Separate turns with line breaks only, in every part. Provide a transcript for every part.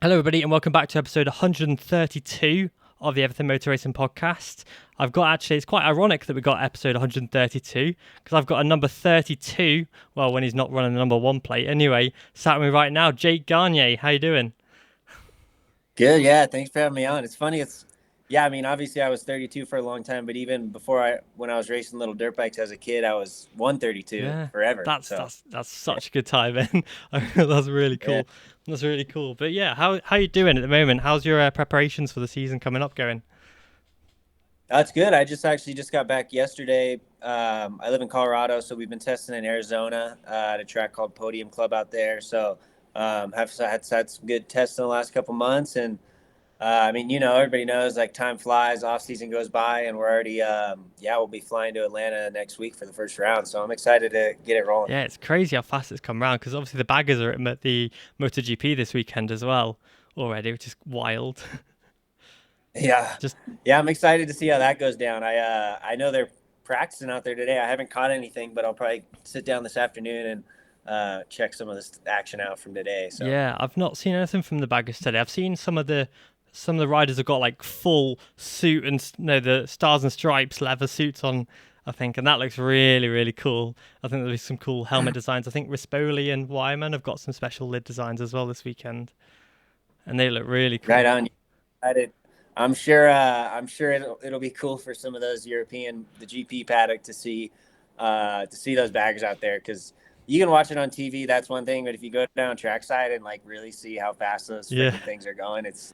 Hello, everybody, and welcome back to episode 132 of the Everything Moto Racing podcast. It's quite ironic that we got episode 132 because I've got a number 32, well, when he's not running the number one plate. Anyway, sat with me right now, Jake Gagne. How you doing?
Good, yeah. Thanks for having me on. It's funny. I mean, obviously I was 32 for a long time, but even when I was racing little dirt bikes as a kid, I was 132
Yeah,
forever.
that's
So,
that's that's such a good time, man. That's really
yeah,
cool. That's really cool. But yeah, how you doing at the moment? How's your preparations for the season coming up going?
that's good. I just got back yesterday. I live in Colorado, so we've been testing in Arizona at a track called Podium Club out there. So, have had some good tests in the last couple months, and I mean, everybody knows like time flies, off season goes by, and we're already, we'll be flying to Atlanta next week for the first round. So I'm excited to get it rolling.
Yeah, it's crazy how fast it's come round because obviously the baggers are at the MotoGP this weekend as well already, which is wild.
Yeah,
Just
yeah, I'm excited to see how that goes down. I know they're practicing out there today. I haven't caught anything, but I'll probably sit down this afternoon and check some of this action out from today. So
yeah, I've not seen anything from the baggers today. I've seen some of the riders have got like full suit and the stars and stripes leather suits on, I think, and that looks really really cool. I think there'll be some cool helmet designs. I think Rispoli and Wyman have got some special lid designs as well this weekend, and they look really
right
cool.
on. Excited. I'm sure. I'm sure it'll be cool for some of those the GP paddock to see those baggers out there because you can watch it on TV. That's one thing, but if you go down trackside and like really see how fast those
Yeah.
freaking things are going, it's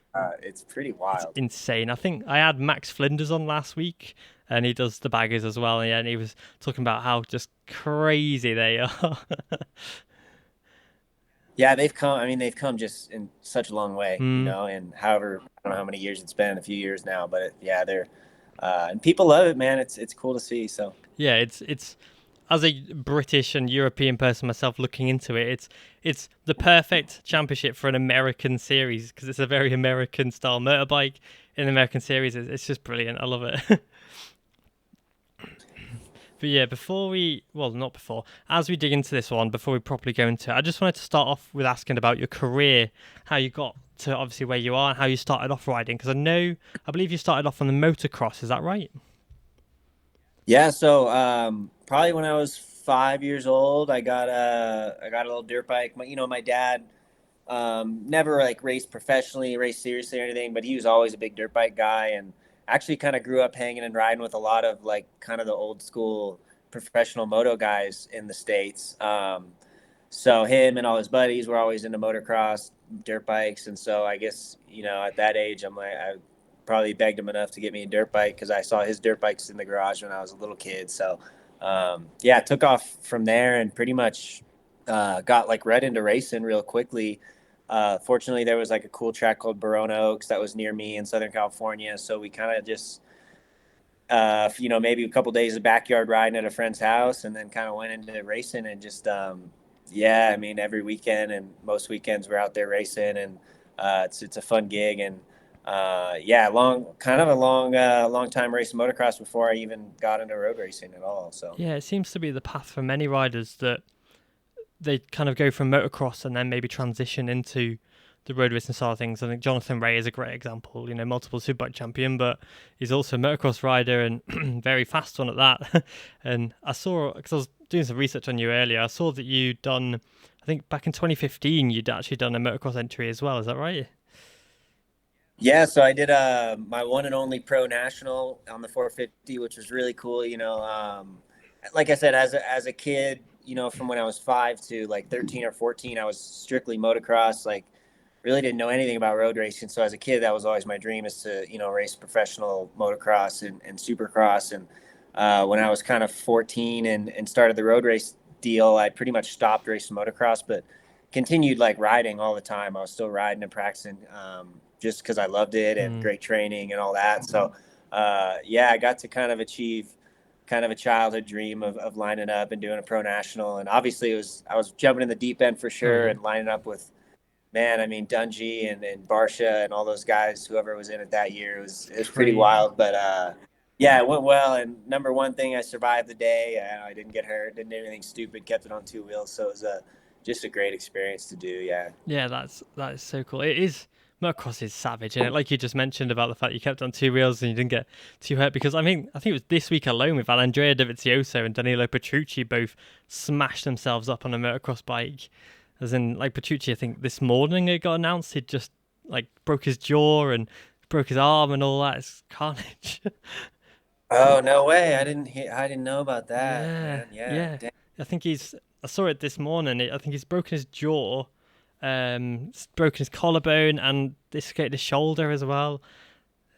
pretty
It's
wild.
insane. I think I had Max Flinders on last week, and he does the baggers as well. And he was talking about how just crazy they are.
Yeah, they've come. I mean, they've come just in such a long way,
Hmm.
and however, I don't know how many years it's been, a few years now, but yeah, they're and people love it, man. It's cool to see. So
Yeah, it's as a British and European person myself looking into it, it's the perfect championship for an American series because it's a very American style motorbike in the American series. It's just brilliant. I love it. But yeah, not before, as we dig into this one, before we properly go into it, I just wanted to start off with asking about your career, how you got to obviously where you are and how you started off riding. Because I believe you started off on the motocross, is that right?
yeah, so probably when I was 5 years old, I got a little dirt bike. My dad never like raced professionally, raced seriously or anything, but he was always a big dirt bike guy and actually kind of grew up hanging and riding with a lot of like kind of the old school professional moto guys in the States. So him and all his buddies were always into motocross, dirt bikes. And so I guess, at that age, I probably begged him enough to get me a dirt bike because I saw his dirt bikes in the garage when I was a little kid. So, yeah, took off from there and pretty much got like right into racing real quickly. Fortunately, there was like a cool track called Barona Oaks that was near me in Southern California. So we kind of just, maybe a couple days of backyard riding at a friend's house and then kind of went into racing and just, yeah, I mean, every weekend and most weekends we're out there racing and it's a fun gig. And yeah, long time racing motocross before I even got into road racing at all. So.
Yeah, it seems to be the path for many riders that they kind of go from motocross and then maybe transition into the road racing side of things. I think Jonathan Ray is a great example, multiple Superbike champion, but he's also a motocross rider and very fast one at that. And I saw, because I was doing some research on you earlier, I saw that you'd done, I think back in 2015, you'd actually done a motocross entry as well. Is that right?
Yeah, so I did my one and only pro national on the 450, which was really cool. Like I said, as a kid, from when I was 5 to like 13 or 14, I was strictly motocross. Like, really didn't know anything about road racing. So as a kid, that was always my dream is to race professional motocross and supercross. And when I was kind of 14 and started the road race deal, I pretty much stopped racing motocross, but continued like riding all the time. I was still riding and practicing. Just because I loved it and
Mm.
great training and all that. So, yeah, I got to kind of achieve kind of a childhood dream of lining up and doing a pro national. And obviously I was jumping in the deep end for
Oh,
sure
yeah.
and lining up with, man, I mean, Dungy and Barsha and all those guys, whoever was in it that year, it was pretty
Crazy.
wild. But, yeah, it went well. And number one thing, I survived the day. I didn't get hurt, didn't do anything stupid, kept it on two wheels. So it was just a great experience to do. Yeah.
Yeah, that is so cool. It is. Motocross is savage, and like you just mentioned about the fact you kept on two wheels and you didn't get too hurt. Because I think it was this week alone we've had Andrea Dovizioso and Danilo Petrucci both smashed themselves up on a motocross bike. As in, like Petrucci, I think this morning it got announced he'd just like broke his jaw and broke his arm and all that. It's carnage.
Oh, no way. I didn't know about that,
Yeah,
man. Yeah.
yeah.
Dang.
I think I saw it this morning. I think he's broken his jaw, broken his collarbone, and dislocated his shoulder as well.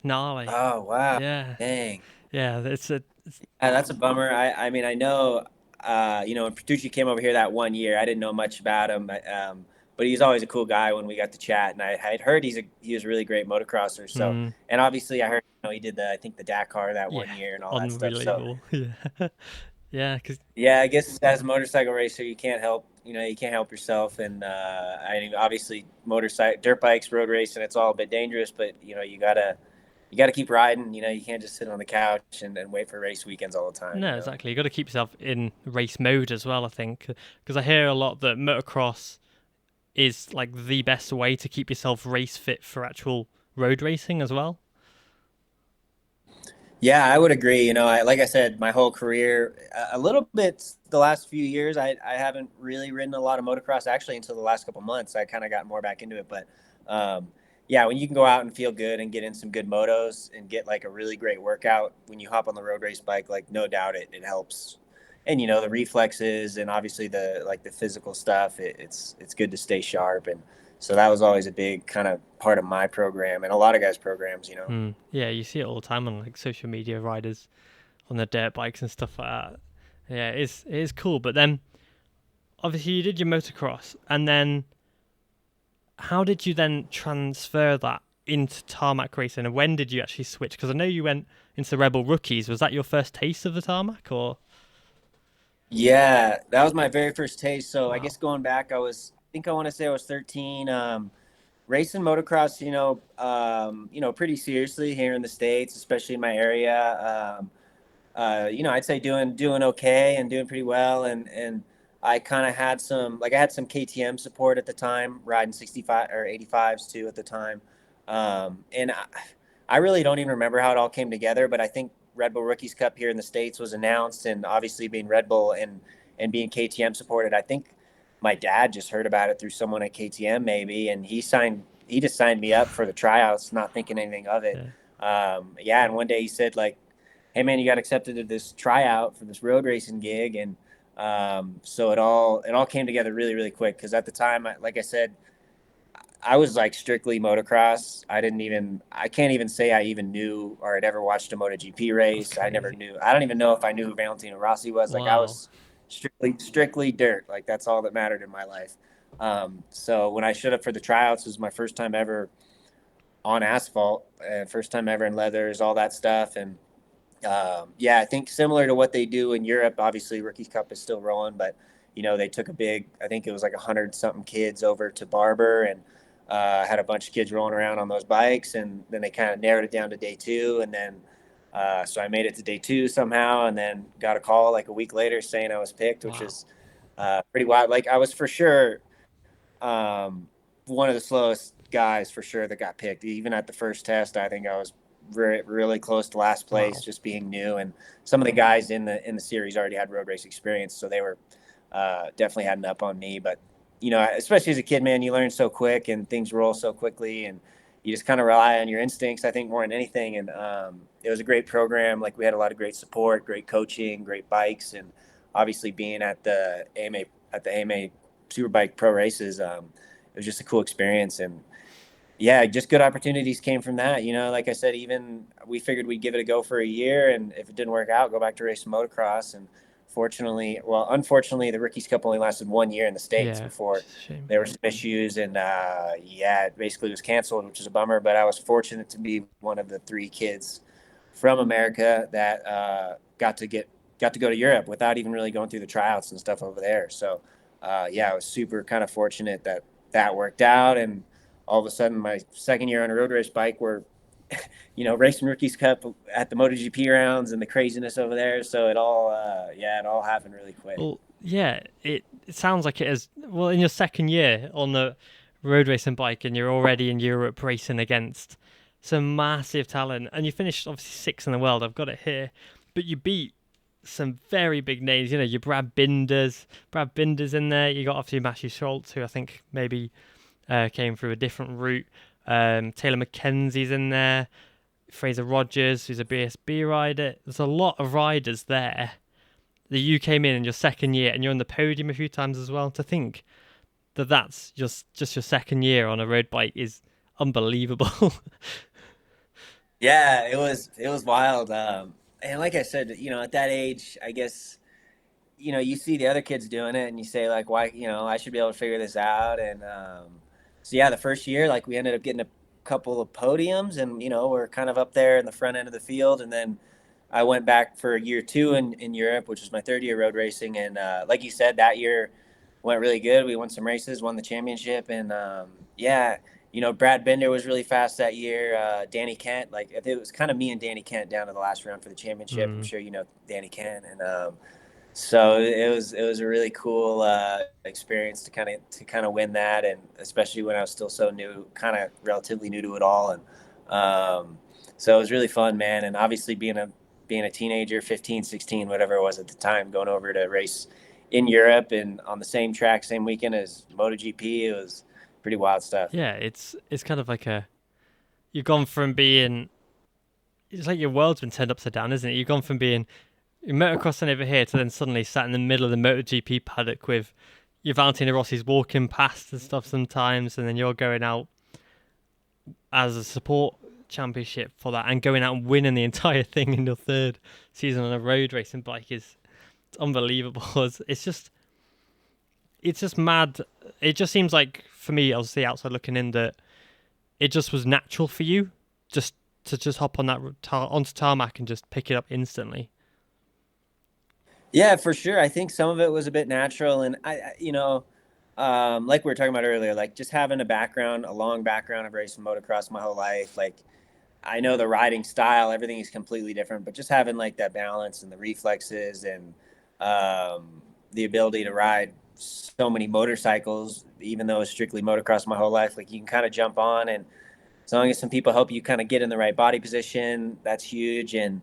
Gnarly.
Oh, wow.
Yeah,
Dang.
yeah.
That's a bummer. I mean, I know, when Petrucci came over here that one year, I didn't know much about him, but he's always a cool guy when we got to chat. And I had heard he was a really great motocrosser. So,
Mm,
and obviously, I heard he did I think the Dakar that one
yeah,
year and all that stuff. So,
unbelievable. Yeah, yeah. Because
yeah, I guess as a motorcycle racer, you can't help yourself. And I mean, obviously, motorcycle, dirt bikes, road racing, it's all a bit dangerous, but you gotta keep riding. You can't just sit on the couch and wait for race weekends all the time.
no, exactly. You got to keep yourself in race mode as well. I think because I hear a lot that motocross is like the best way to keep yourself race fit for actual road racing as well.
Yeah, I would agree. Like I said, my whole career, a little bit the last few years, I haven't really ridden a lot of motocross actually until the last couple months. I kind of got more back into it, but um, yeah, when you can go out and feel good and get in some good motos and get like a really great workout when you hop on the road race bike, like no doubt it helps. And the reflexes and obviously the physical stuff, it's good to stay sharp. And so that was always a big kind of part of my program and a lot of guys' programs.
Yeah, you see it all the time on like social media riders on their dirt bikes and stuff like that. Yeah, it is cool. But then obviously you did your motocross, and then how did you then transfer that into tarmac racing, and when did you actually switch? Because I know you went into Rebel Rookies. Was that your first taste of the tarmac, or
Yeah, that was my very first taste. So I
wow?
guess going back, I think I want to say I was 13. Racing motocross, pretty seriously here in the States, especially in my area. I'd say doing okay and doing pretty well. And I kind of had I had some KTM support at the time, riding 65 or 85s too at the time. And I really don't even remember how it all came together, but I think Red Bull Rookies Cup here in the States was announced, and obviously being Red Bull and being KTM supported, I think my dad just heard about it through someone at KTM maybe, and he just signed me up for the tryouts, not thinking anything of it.
Yeah.
Yeah, and one day he said like, "Hey man, you got accepted to this tryout for this road racing gig," and so it all came together really really quick because at the time, like I said, I was like strictly motocross. I can't even say I even knew or had ever watched a MotoGP
That's
race. I never
crazy.
knew. I don't even know if I knew who Valentino Rossi was. Like I
Wow.
was strictly dirt. Like that's all that mattered in my life. So when I showed up for the tryouts, it was my first time ever on asphalt, and first time ever in leathers, all that stuff. And yeah, I think similar to what they do in Europe. Obviously, Rookies Cup is still rolling, but they took I think it was like 100 something kids over to Barber and had a bunch of kids rolling around on those bikes, and then they kind of narrowed it down to day two, and then so I made it to day two somehow, and then got a call like a week later saying I was picked, which
Wow.
is pretty wild. Like I was for sure um, one of the slowest guys for sure that got picked. Even at the first test, I think I was really close to last place,
Wow.
just being new. And some of the guys in the series already had road race experience, so they were definitely had an up on me. But especially as a kid, man, you learn so quick and things roll so quickly, and you just kind of rely on your instincts, I think, more than anything. And it was a great program. Like we had a lot of great support, great coaching, great bikes, and obviously being at the AMA Superbike Pro races, it was just a cool experience. And yeah, just good opportunities came from that. Like I said, even we figured we'd give it a go for a year, and if it didn't work out, go back to racing motocross. And unfortunately, the Rookies Cup only lasted 1 year in the States
Yeah.
before
It's a shame.
there were some issues, and yeah, it basically was canceled, which is a bummer. But I was fortunate to be one of the three kids from America that got to go to Europe without even really going through the tryouts and stuff over there. So yeah, I was super kind of fortunate that worked out, and all of a sudden my second year on a road race bike, we're racing Rookies Cup at the MotoGP rounds and the craziness over there. So it all happened really quick.
Well, yeah, it sounds like it is. Well, in your second year on the road racing bike and you're already in Europe racing against some massive talent, and you finished obviously sixth in the world. I've got it here, but you beat some very big names. You know, your Brad Binder's in there. You got obviously Matthew Schultz, who I think maybe came through a different route. Taylor McKenzie's in there. Fraser Rogers, who's a BSB rider. There's a lot of riders there that you came in your second year and you're on the podium a few times as well. To think that that's just your second year on a road bike is unbelievable.
Yeah, it was wild. And like I said, at that age, I guess, you see the other kids doing it and you say like, why, I should be able to figure this out. And so yeah, the first year, like we ended up getting a couple of podiums and, we're kind of up there in the front end of the field. And then I went back for year two in Europe, which was my third year road racing. And like you said, that year went really good. We won some races, won the championship. And yeah, Brad Bender was really fast that year. Danny Kent, like it was kind of me and Danny Kent down to the last round for the championship. I'm
Mm.
sure you know Danny Kent. And so it was a really cool experience to kind of win that, and especially when I was still so new, kind of relatively new to it all. And so it was really fun, man. And obviously being a teenager, 15, 16, whatever it was at the time, going over to race in Europe and on the same track, same weekend as MotoGP, it was pretty wild stuff.
Yeah, it's kind of like you've gone from being it's like your world's been turned upside down, isn't it? You've gone from being you're motocrossing over here to then suddenly sat in the middle of the MotoGP paddock with your Valentino Rossi's walking past and stuff sometimes, and then you're going out as a support championship for that and going out and winning the entire thing in your third season on a road racing bike is it's unbelievable. It's just mad. It just seems like for me, I was the outside looking in, that it just was natural for you just to just hop on that onto tarmac and just pick it up instantly.
Yeah, for sure. I think some of it was a bit natural, and like we were talking about earlier, like just having a long background of racing motocross my whole life. Like I know the riding style, everything is completely different, but just having like that balance and the reflexes and the ability to ride so many motorcycles, even though it's strictly motocross my whole life, like you can kind of jump on, and as long as some people help you kind of get in the right body position, that's huge. And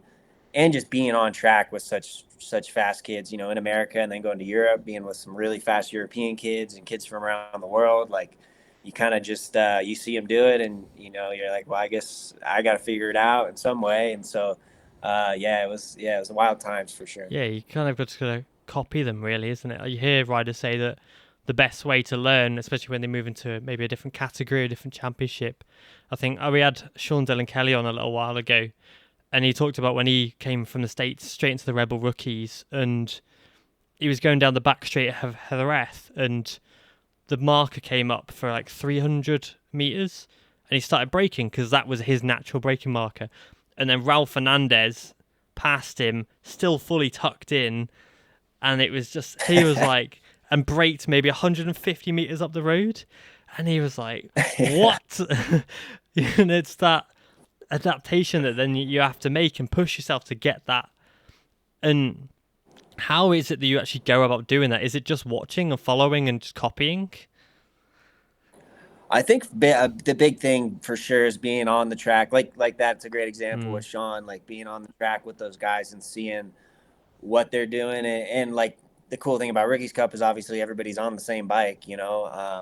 just being on track with such fast kids, in America, and then going to Europe, being with some really fast European kids and kids from around the world, like you kind of just you see them do it, and you're like, well, I guess I got to figure it out in some way. And so, it was wild times for sure.
Yeah, you kind of got to copy them, really, isn't it? You hear riders say that the best way to learn, especially when they move into maybe a different category, a different championship. I think we had Sean Dillon Kelly on a little while ago, and he talked about when he came from the States straight into the Rebel Rookies, and he was going down the back straight of Jerez, and the marker came up for like 300 meters, and he started braking because that was his natural braking marker. And then Raul Fernandez passed him, still fully tucked in, and it was just he was like and braked maybe 150 meters up the road, and he was like, "What?" And it's that adaptation that then you have to make and push yourself to get that. And how is it that you actually go about doing that? Is it just watching and following and just copying?
I think the big thing for sure is being on the track. Like that's a great example
Mm.
with Sean, like being on the track with those guys and seeing what they're doing. And like the cool thing about Rookies Cup is obviously everybody's on the same bike,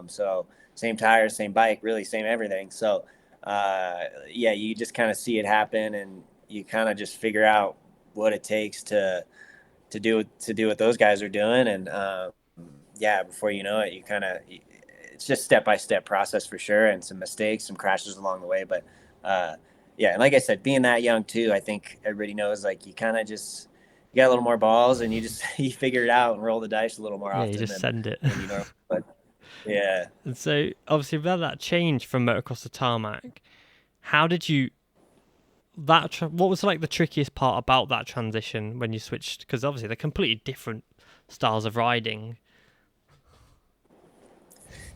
so same tires, same bike, really same everything. So yeah, you just kind of see it happen, and you kind of just figure out what it takes to do what those guys are doing. And yeah, before you know it, it's just step by step process for sure, and some mistakes, some crashes along the way. But yeah, and like I said, being that young too, I think everybody knows like you kind of just you got a little more balls, and you just you figure it out and roll the dice a little more
Yeah, you
often
just send it.
than you know. But yeah.
And so, obviously, with that change from motocross to tarmac, how did you what was like the trickiest part about that transition when you switched? Because obviously they're completely different styles of riding.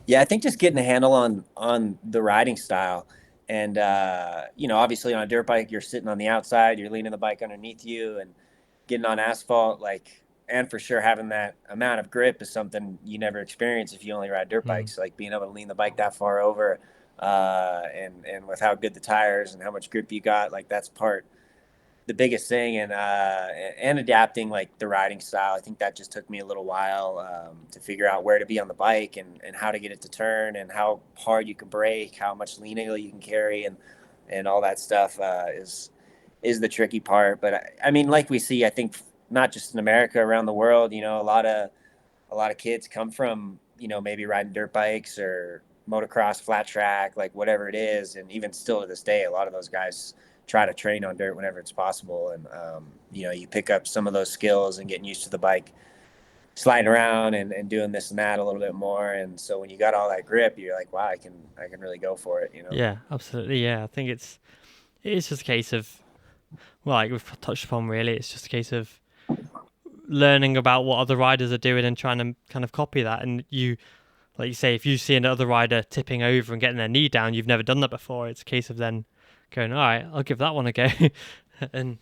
Yeah, I think just getting a handle on the riding style, and obviously on a dirt bike, you're sitting on the outside, you're leaning the bike underneath you, and getting on asphalt, like and for sure having that amount of grip is something you never experience if you only ride dirt
Mm.
bikes. Like being able to lean the bike that far over, and with how good the tires and how much grip you got, like that's the biggest thing. And adapting like the riding style. I think that just took me a little while to figure out where to be on the bike and how to get it to turn and how hard you can brake, how much lean angle you can carry, and all that stuff is the tricky part. But I mean, like we see, I think not just in America, around the world, a lot of kids come from, maybe riding dirt bikes or motocross, flat track, like whatever it is. And even still to this day, a lot of those guys try to train on dirt whenever it's possible. And, you pick up some of those skills and getting used to the bike, sliding around and doing this and that a little bit more. And so when you got all that grip, you're like, wow, I can really go for it.
Yeah, absolutely. Yeah, I think it's just a case of, well, like we've touched upon, really, it's just a case of learning about what other riders are doing and trying to kind of copy that. And you, like you say, if you see another rider tipping over and getting their knee down, you've never done that before. It's a case of then going, all right, I'll give that one a go, and kind of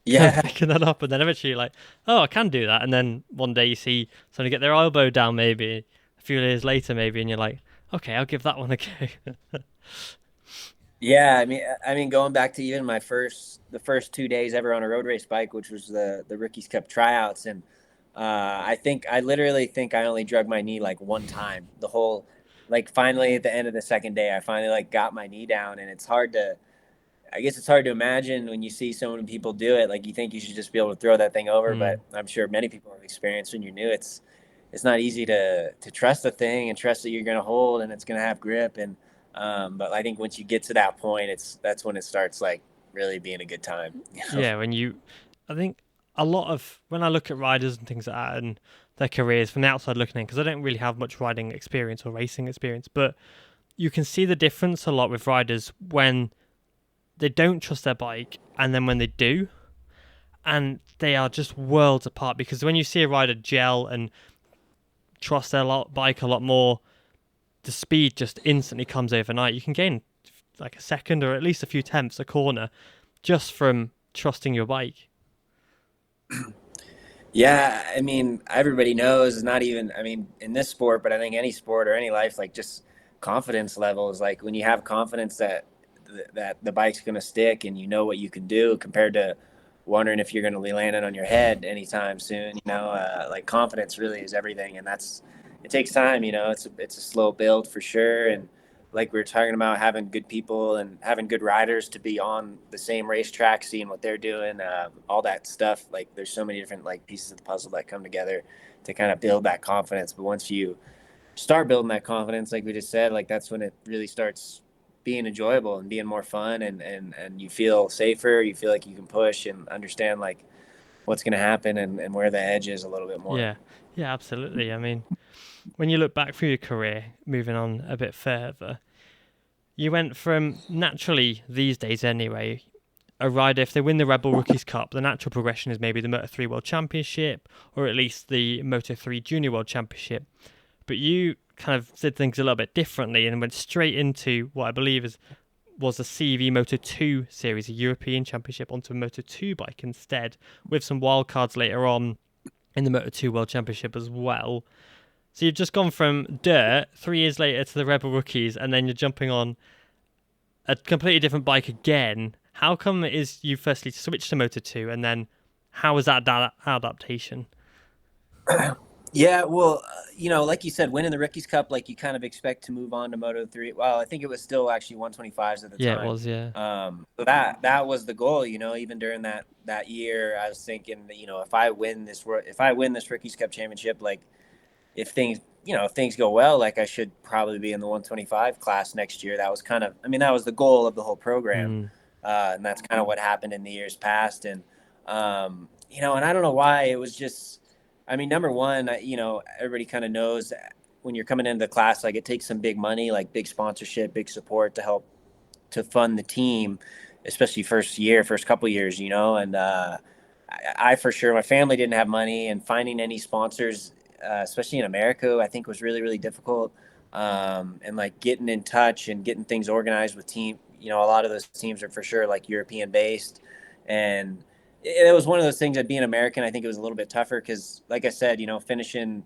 Yeah.
picking that up. And then eventually you're like, oh, I can do that. And then one day you see someone get their elbow down, maybe a few years later, maybe, and you're like, okay, I'll give that one a go.
Yeah, I mean, going back to even the first 2 days ever on a road race bike, which was the Rookies Cup tryouts, and I literally think I only drug my knee like one time. Like finally at the end of the second day, I finally like got my knee down, and I guess it's hard to imagine when you see so many people do it. Like you think you should just be able to throw that thing over,
Mm.
but I'm sure many people have experienced when you're new. It's not easy to trust the thing and trust that you're going to hold and it's going to have grip. And but I think once you get to that point, that's when it starts like really being a good time.
Yeah, I think a lot of when I look at riders and things like that and their careers from the outside looking in, because I don't really have much riding experience or racing experience, but you can see the difference a lot with riders when they don't trust their bike and then when they do, and they are just worlds apart. Because when you see a rider gel and trust their bike a lot more, the speed just instantly comes overnight. You can gain like a second or at least a few tenths a corner just from trusting your bike.
Yeah, I mean, everybody knows, not even, I mean, in this sport, but I think any sport or any life, like just confidence levels, like when you have confidence that the bike's going to stick and you know what you can do compared to wondering if you're going to be landing on your head anytime soon, like confidence really is everything. And it takes time, it's a slow build for sure. And like we were talking about, having good people and having good riders to be on the same racetrack, seeing what they're doing, all that stuff. Like there's so many different like pieces of the puzzle that come together to kind of build that confidence. But once you start building that confidence, like we just said, like that's when it really starts being enjoyable and being more fun, and you feel safer. You feel like you can push and understand like what's going to happen and where the edge is a little bit more.
Yeah, yeah, absolutely. I mean, when you look back through your career, moving on a bit further, you went from naturally these days anyway. A rider, if they win the Red Bull Rookies Cup, the natural progression is maybe the Moto3 World Championship or at least the Moto3 Junior World Championship. But you kind of did things a little bit differently and went straight into what I believe was a CV Moto 2 series, a European Championship, onto a Moto 2 bike instead, with some wildcards later on in the Moto 2 World Championship as well. So you've just gone from dirt 3 years later to the Rebel Rookies, and then you're jumping on a completely different bike again. How come it is you firstly switched to Moto 2, and then how was that adaptation?
Yeah, well, like you said, winning the Rookies Cup, like you kind of expect to move on to Moto 3. Well, I think it was still actually 125s at the
Yeah, it
time.
was, yeah.
So that was the goal, even during that year, I was thinking that, if I win this Rookies Cup championship, like if things go well, like I should probably be in the 125 class next year. That was that was the goal of the whole program.
Mm,
And that's kind of what happened in the years past. And, and I don't know why it was just, number one, everybody kind of knows when you're coming into the class, like it takes some big money, like big sponsorship, big support to help to fund the team, especially first couple years, and I for sure, my family didn't have money, and finding any sponsors, especially in America, I think was really, really difficult. And like getting in touch and getting things organized with team, a lot of those teams are for sure like European based, and it was one of those things that being American, I think it was a little bit tougher because, like I said, finishing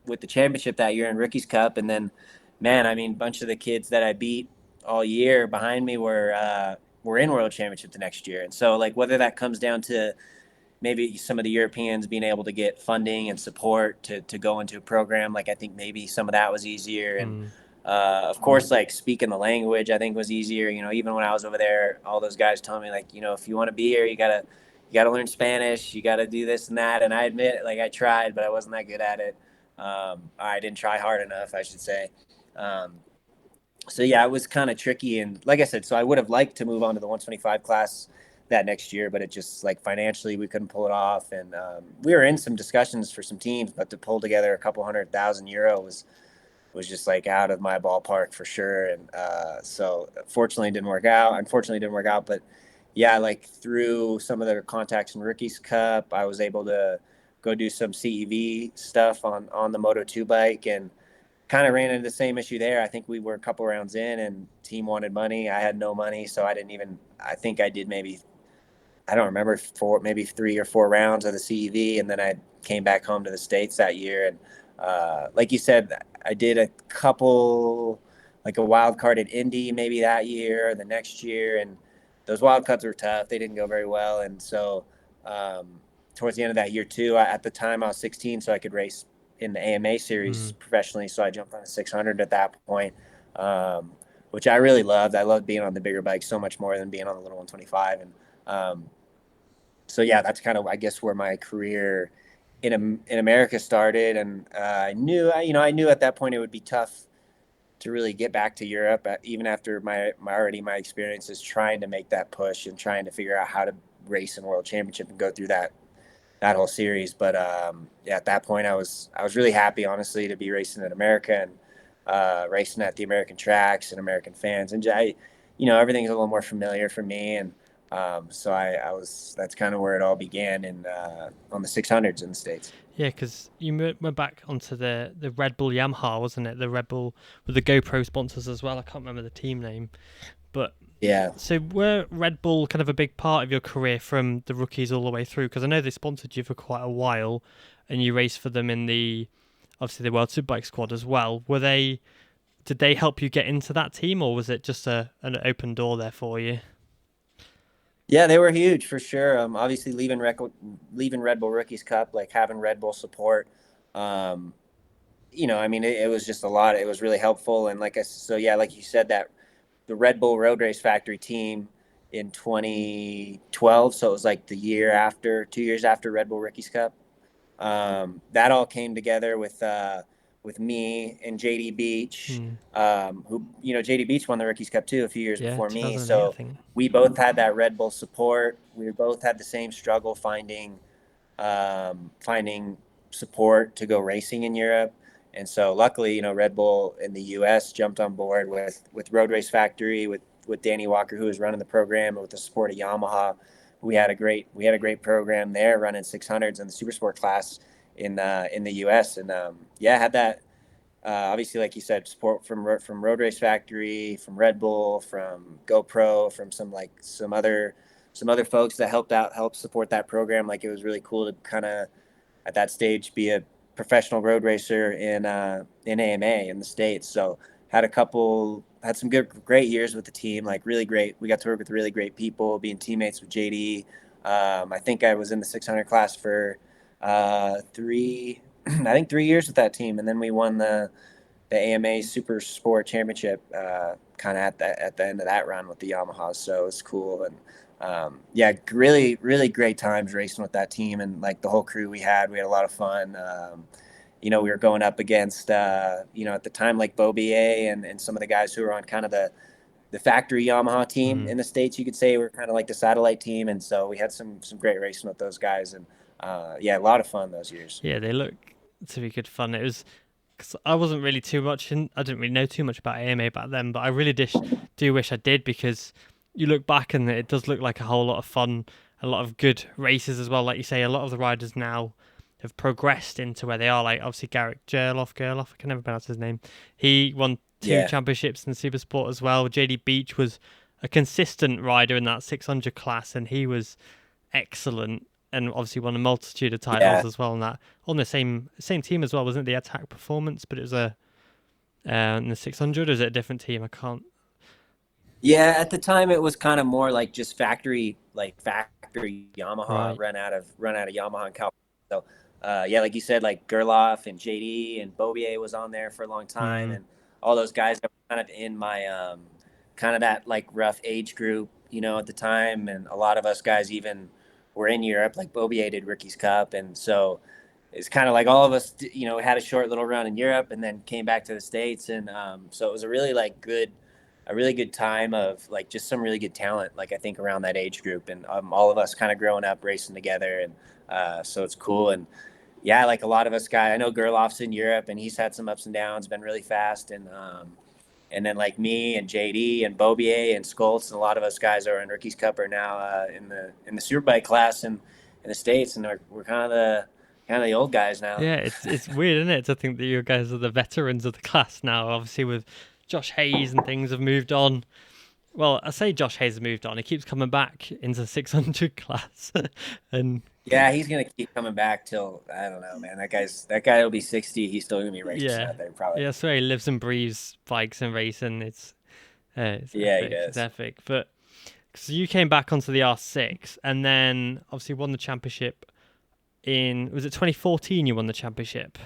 with the championship that year in Rookies Cup, and then, man, I mean, a bunch of the kids that I beat all year behind me were in World Championship the next year, and so like whether that comes down to maybe some of the Europeans being able to get funding and support to go into a program. Like I think maybe some of that was easier. And of course, like speaking the language, I think was easier. Even when I was over there, all those guys telling me like, if you want to be here, you gotta learn Spanish. You gotta do this and that. And I admit, like I tried, but I wasn't that good at it. I didn't try hard enough, I should say. Um, so yeah, it was kind of tricky. And like I said, so I would have liked to move on to the 125 class that next year, but it just like financially we couldn't pull it off. And we were in some discussions for some teams, but to pull together a couple €100,000 was just like out of my ballpark for sure. And so fortunately it didn't work out. Unfortunately it didn't work out, but yeah, like through some of their contacts in Rookies Cup, I was able to go do some CEV stuff on the Moto 2 bike, and kind of ran into the same issue there. I think we were a couple rounds in and team wanted money. I had no money. So I think I did maybe, I don't remember, maybe 3 or 4 rounds of the CEV. And then I came back home to the States that year. And like you said, I did a couple, like a wild card at Indy maybe that year or the next year. And those wild cards were tough. They didn't go very well. And so towards the end of that year too, at the time I was 16, so I could race in the AMA series professionally. So I jumped on a 600 at that point, which I really loved. I loved being on the bigger bike so much more than being on the little 125. And so yeah, that's kind of, I guess, where my career in America started. And I knew at that point it would be tough to really get back to Europe, even after my experiences trying to make that push and trying to figure out how to race in World Championship and go through that whole series. But yeah, at that point I was really happy, honestly, to be racing in America and racing at the American tracks and American fans. And everything's a little more familiar for me. And so that's kind of where it all began on the 600s in the States.
Yeah, because you went back onto the Red Bull Yamaha, wasn't it? The Red Bull with the GoPro sponsors as well. I can't remember the team name. But
yeah.
So were Red Bull kind of a big part of your career from the rookies all the way through? Because I know they sponsored you for quite a while, and you raced for them in obviously the World Superbike squad as well. Did they help you get into that team, or was it just an open door there for you?
Yeah, they were huge for sure. Obviously leaving Red Bull Rookies Cup, like having Red Bull support, I mean, it was just a lot. It was really helpful. And like you said, that the Red Bull Road Race Factory team in 2012. So it was like 2 years after Red Bull Rookies Cup. That all came together with me and JD Beach, who, JD Beach won the Rookies Cup too a few years before me. So we both had that Red Bull support. We both had the same struggle finding support to go racing in Europe. And so luckily, Red Bull in the US jumped on board with Road Race Factory, with Danny Walker, who was running the program, and with the support of Yamaha. We had a great program there running 600s in the super sport class in the US. And had that obviously, like you said, support from Road Race Factory, from Red Bull, from GoPro, from some other folks that helped support that program. Like, it was really cool to kind of at that stage be a professional road racer in AMA in the States. So had some great years with the team, like really great. We got to work with really great people, being teammates with JD. I think I was in the 600 class for 3 years with that team. And then we won the AMA Super Sport Championship kind of at the end of that run with the Yamahas. So it's cool. And really, really great times racing with that team, and like the whole crew we had a lot of fun. We were going up against, at the time, like Bo BA and some of the guys who were on kind of the factory Yamaha team in the States, you could say. We're kind of like the satellite team. And so we had some great racing with those guys, and a lot of fun those years.
Yeah, they look to be good fun. It was, because I wasn't really I didn't really know too much about AMA back then, but I really do wish I did, because you look back and it does look like a whole lot of fun, a lot of good races as well. Like you say, a lot of the riders now have progressed into where they are. Like, obviously Garrett Gerloff, I can never pronounce his name. He won 2 championships in super sport as well. JD Beach was a consistent rider in that 600 class, and he was excellent, and obviously won a multitude of titles
Yeah.
as well. And that on the same team as well, wasn't it? The Attack Performance, but it was a in the 600. Or is it a different team? I can't.
Yeah, at the time it was kind of more like just factory Yamaha
Right.
run out of Yamaha and Cal. So yeah, like you said, like Gerloff and JD and Bobier was on there for a long time,
Mm,
and all those guys that were kind of in my kind of that like rough age group, at the time, and a lot of us guys even were in Europe, like Bobier did Rookies Cup, and so it's kind of like all of us, had a short little run in Europe and then came back to the States, and so it was a really good time of like just some really good talent, like I think around that age group, and all of us kind of growing up racing together, and so it's cool. And yeah, like a lot of us guys, I know Gerloff's in Europe and he's had some ups and downs, been really fast, and then like me and JD and Bobier and Skoltz and a lot of us guys are in Rookies Cup are now in the Superbike class in the States, and we're kind of the old guys now.
yeah, it's weird, isn't it, to think that you guys are the veterans of the class now. Obviously, with Josh Hayes and things have moved on. Well, I say Josh Hayes has moved on. He keeps coming back into the 600 class, and
Yeah, he's gonna keep coming back till I don't know, man. That guy will be 60. He's still gonna be racing
yeah,
out there, probably.
yeah. So he lives and breathes bikes and racing. It's
Yeah, he
epic. It's
does.
epic. But so you came back onto the R6, and then obviously won the championship in, was it 2014? You won the championship,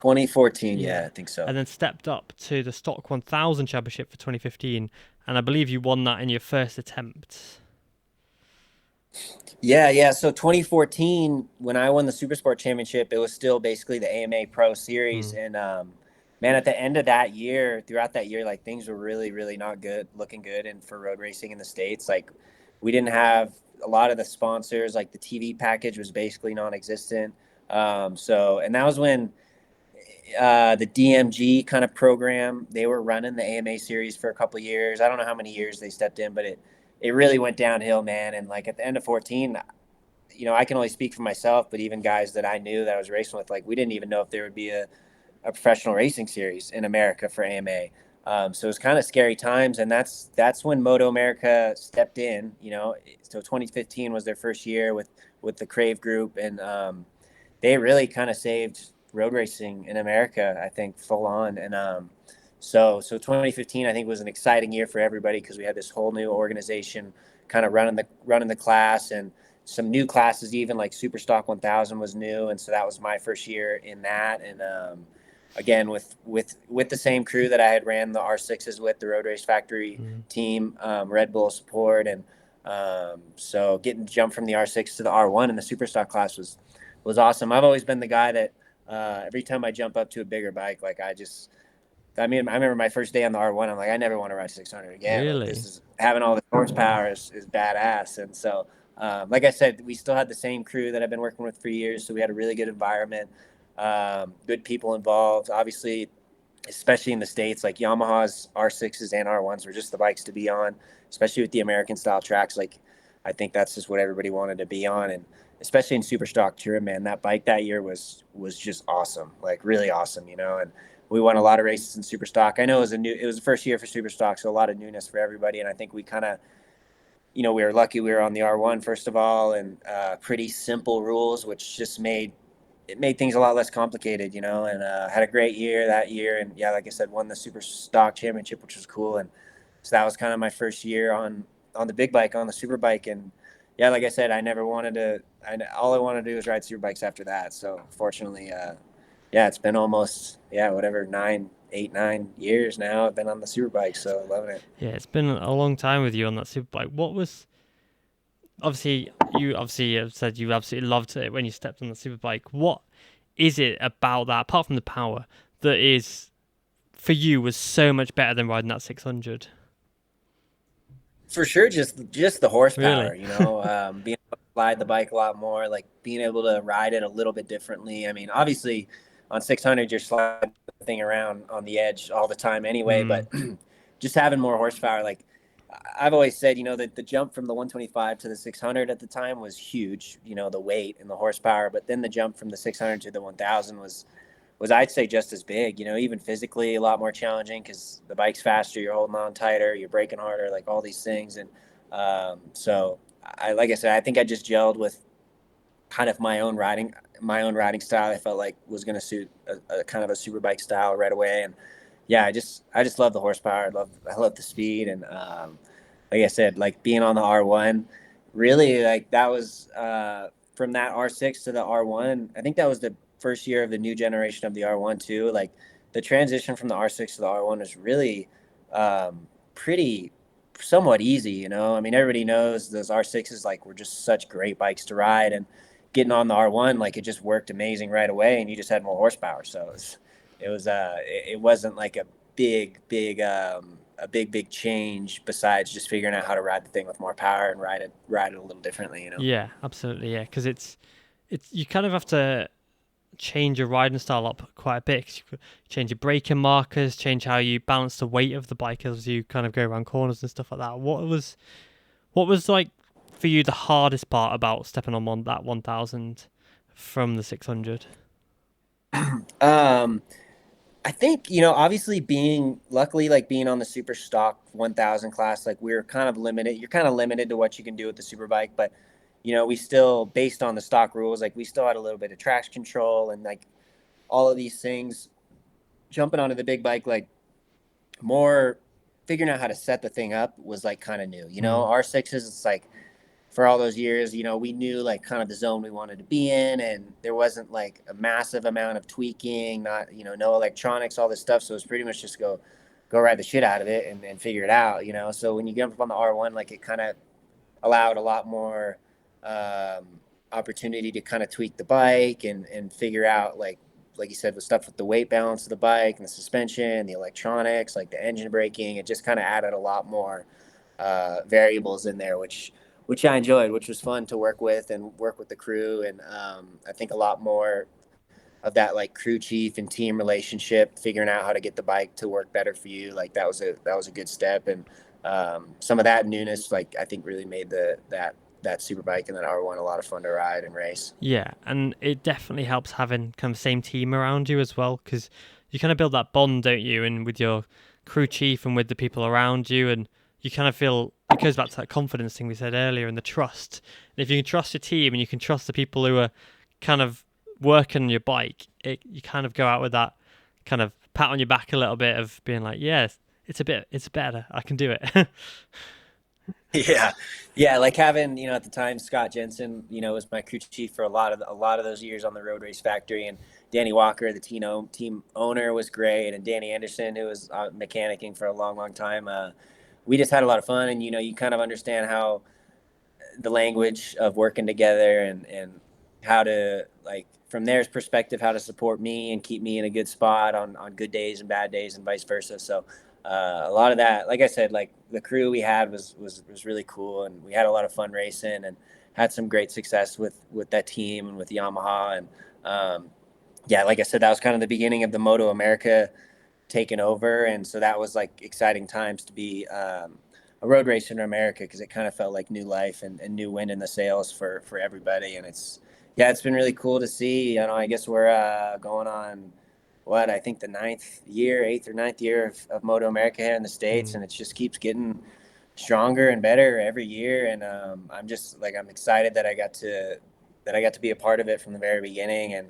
2014. Yeah,
yeah,
I think so.
and then stepped up to the Stock 1000 championship for 2015, and I believe you won that in your first attempt.
Yeah, yeah. So 2014, when I won the Supersport Championship, it was still basically the AMA Pro Series,
Mm,
and man, at the end of that year, throughout that year, like things were really, really not good, looking good, and for road racing in the States, like we didn't have a lot of the sponsors, like the TV package was basically non-existent. So, and that was when the DMG kind of program. They were running the AMA series for a couple of years. I don't know how many years they stepped in, but it really went downhill, man. And like at the end of 14, I can only speak for myself, but even guys that I knew that I was racing with, like we didn't even know if there would be a professional racing series in America for AMA. So it was kind of scary times, and that's when Moto America stepped in. So 2015 was their first year with the Crave Group, and they really kind of saved road racing in America, I think, full on. And so 2015, I think, was an exciting year for everybody because we had this whole new organization kind of running the class, and some new classes, even like Super Stock 1000 was new, and so that was my first year in that. And again, with the same crew that I had ran the R6s with, the Road Race Factory
mm,
team, Red Bull support, and so getting jumped from the R6 to the R1 in the Super Stock class was awesome. I've always been the guy that every time I jump up to a bigger bike, like I mean, I remember my first day on the R1. I'm like, I never want to ride 600 again. Like this
really?
is having all the horsepower is badass. And so, like I said, we still had the same crew that I've been working with for years. So we had a really good environment, good people involved. Obviously, especially in the States, like Yamaha's R6s and R1s were just the bikes to be on, especially with the American style tracks. Like, I think that's just what everybody wanted to be on. And especially in super stock touring, man, that bike that year was just awesome, like really awesome, and we won a lot of races in super stock. I know it was the first year for super stock, so a lot of newness for everybody. And I think we kind of, we were lucky we were on the R1 first of all, and pretty simple rules, which just made things a lot less complicated, and had a great year that year. And yeah, like I said, won the super stock championship, which was cool. And so that was kind of my first year on the big bike, on the super bike. And yeah, like I said, I never wanted to, all I wanted to do was ride super bikes after that. So fortunately, yeah, it's been almost, yeah, whatever, 9 8 9 years now I've been on the super bike, so loving it.
Yeah, it's been a long time with you on that superbike. What was, obviously have said you absolutely loved it when you stepped on the superbike. What is it about that, apart from the power, that is for you was so much better than riding that 600?
For sure, just the horsepower,
Really?
being able to slide the bike a lot more, like being able to ride it a little bit differently. I mean, obviously, on 600 you're sliding the thing around on the edge all the time anyway,
Mm,
but just having more horsepower, like I've always said, that the jump from the 125 to the 600 at the time was huge. The weight and the horsepower, but then the jump from the 600 to the 1000 was I'd say just as big, even physically a lot more challenging because the bike's faster, you're holding on tighter, you're braking harder, like all these things. And so I like I said, I think I just gelled with kind of my own riding style. I felt like was going to suit a kind of a superbike style right away. And yeah, I just love the horsepower. I love the speed. And like I said, like being on the R1, really like that was from that R6 to the R1. I think that was the first year of the new generation of the R1 too. Like the transition from the R6 to the R1 was really pretty somewhat easy. You know, I mean, everybody knows those R6s like were just such great bikes to ride, and getting on the R1, like it just worked amazing right away, and you just had more horsepower. So it wasn't like a big change besides just figuring out how to ride the thing with more power and ride it a little differently, you know.
Yeah, absolutely. Yeah, because it's you kind of have to change your riding style up quite a bit. 'Cause you change your braking markers, change how you balance the weight of the bike as you kind of go around corners and stuff like that. What was like for you the hardest part about stepping on that 1000 from the 600?
Um, I think, you know, obviously luckily, like being on the super stock 1000 class, like we're kind of limited. You're kind of limited to what you can do with the super bike, but you know, we still, based on the stock rules, like we still had a little bit of traction control and like all of these things. Jumping onto the big bike, like more figuring out how to set the thing up was like kind of new. You know,
Mm.
R6s, it's like for all those years, you know, we knew like kind of the zone we wanted to be in, and there wasn't like a massive amount of tweaking, not, you know, no electronics, all this stuff. So it's pretty much just go ride the shit out of it and figure it out, you know. So when you get up on the R1, like it kind of allowed a lot more um, opportunity to kind of tweak the bike and figure out like you said, with stuff with the weight balance of the bike and the suspension, the electronics, like the engine braking. It just kind of added a lot more variables in there, which I enjoyed, which was fun to work with and work with the crew. And I think a lot more of that like crew chief and team relationship, figuring out how to get the bike to work better for you. Like that was a good step. And some of that newness, like I think really made that super bike and that R1 a lot of fun to ride and race.
Yeah, and it definitely helps having kind of same team around you as well, because you kind of build that bond, don't you? And with your crew chief and with the people around you, and you kind of feel it goes back to that confidence thing we said earlier and the trust. And if you can trust your team and you can trust the people who are kind of working on your bike, you kind of go out with that kind of pat on your back a little bit of being like, yes, it's better, I can do it.
Yeah, yeah. Like having, you know, at the time Scott Jensen, you know, was my crew chief for a lot of those years on the Road Race Factory, and Danny Walker, the team owner, was great, and Danny Anderson, who was mechanicking for a long time. We just had a lot of fun, and you know, you kind of understand how the language of working together and how to like from their perspective how to support me and keep me in a good spot on good days and bad days and vice versa. So a lot of that, like I said, like the crew we had was really cool, and we had a lot of fun racing and had some great success with that team and with Yamaha. And yeah, like I said, that was kind of the beginning of the MotoAmerica taken over, and so that was like exciting times to be a road racer in America, because it kind of felt like new life and new wind in the sails for everybody. And it's been really cool to see. You know, I guess we're going on what I think the eighth or ninth year of Moto America here in the States,
Mm.
and it just keeps getting stronger and better every year. And I'm excited that I got to be a part of it from the very beginning. And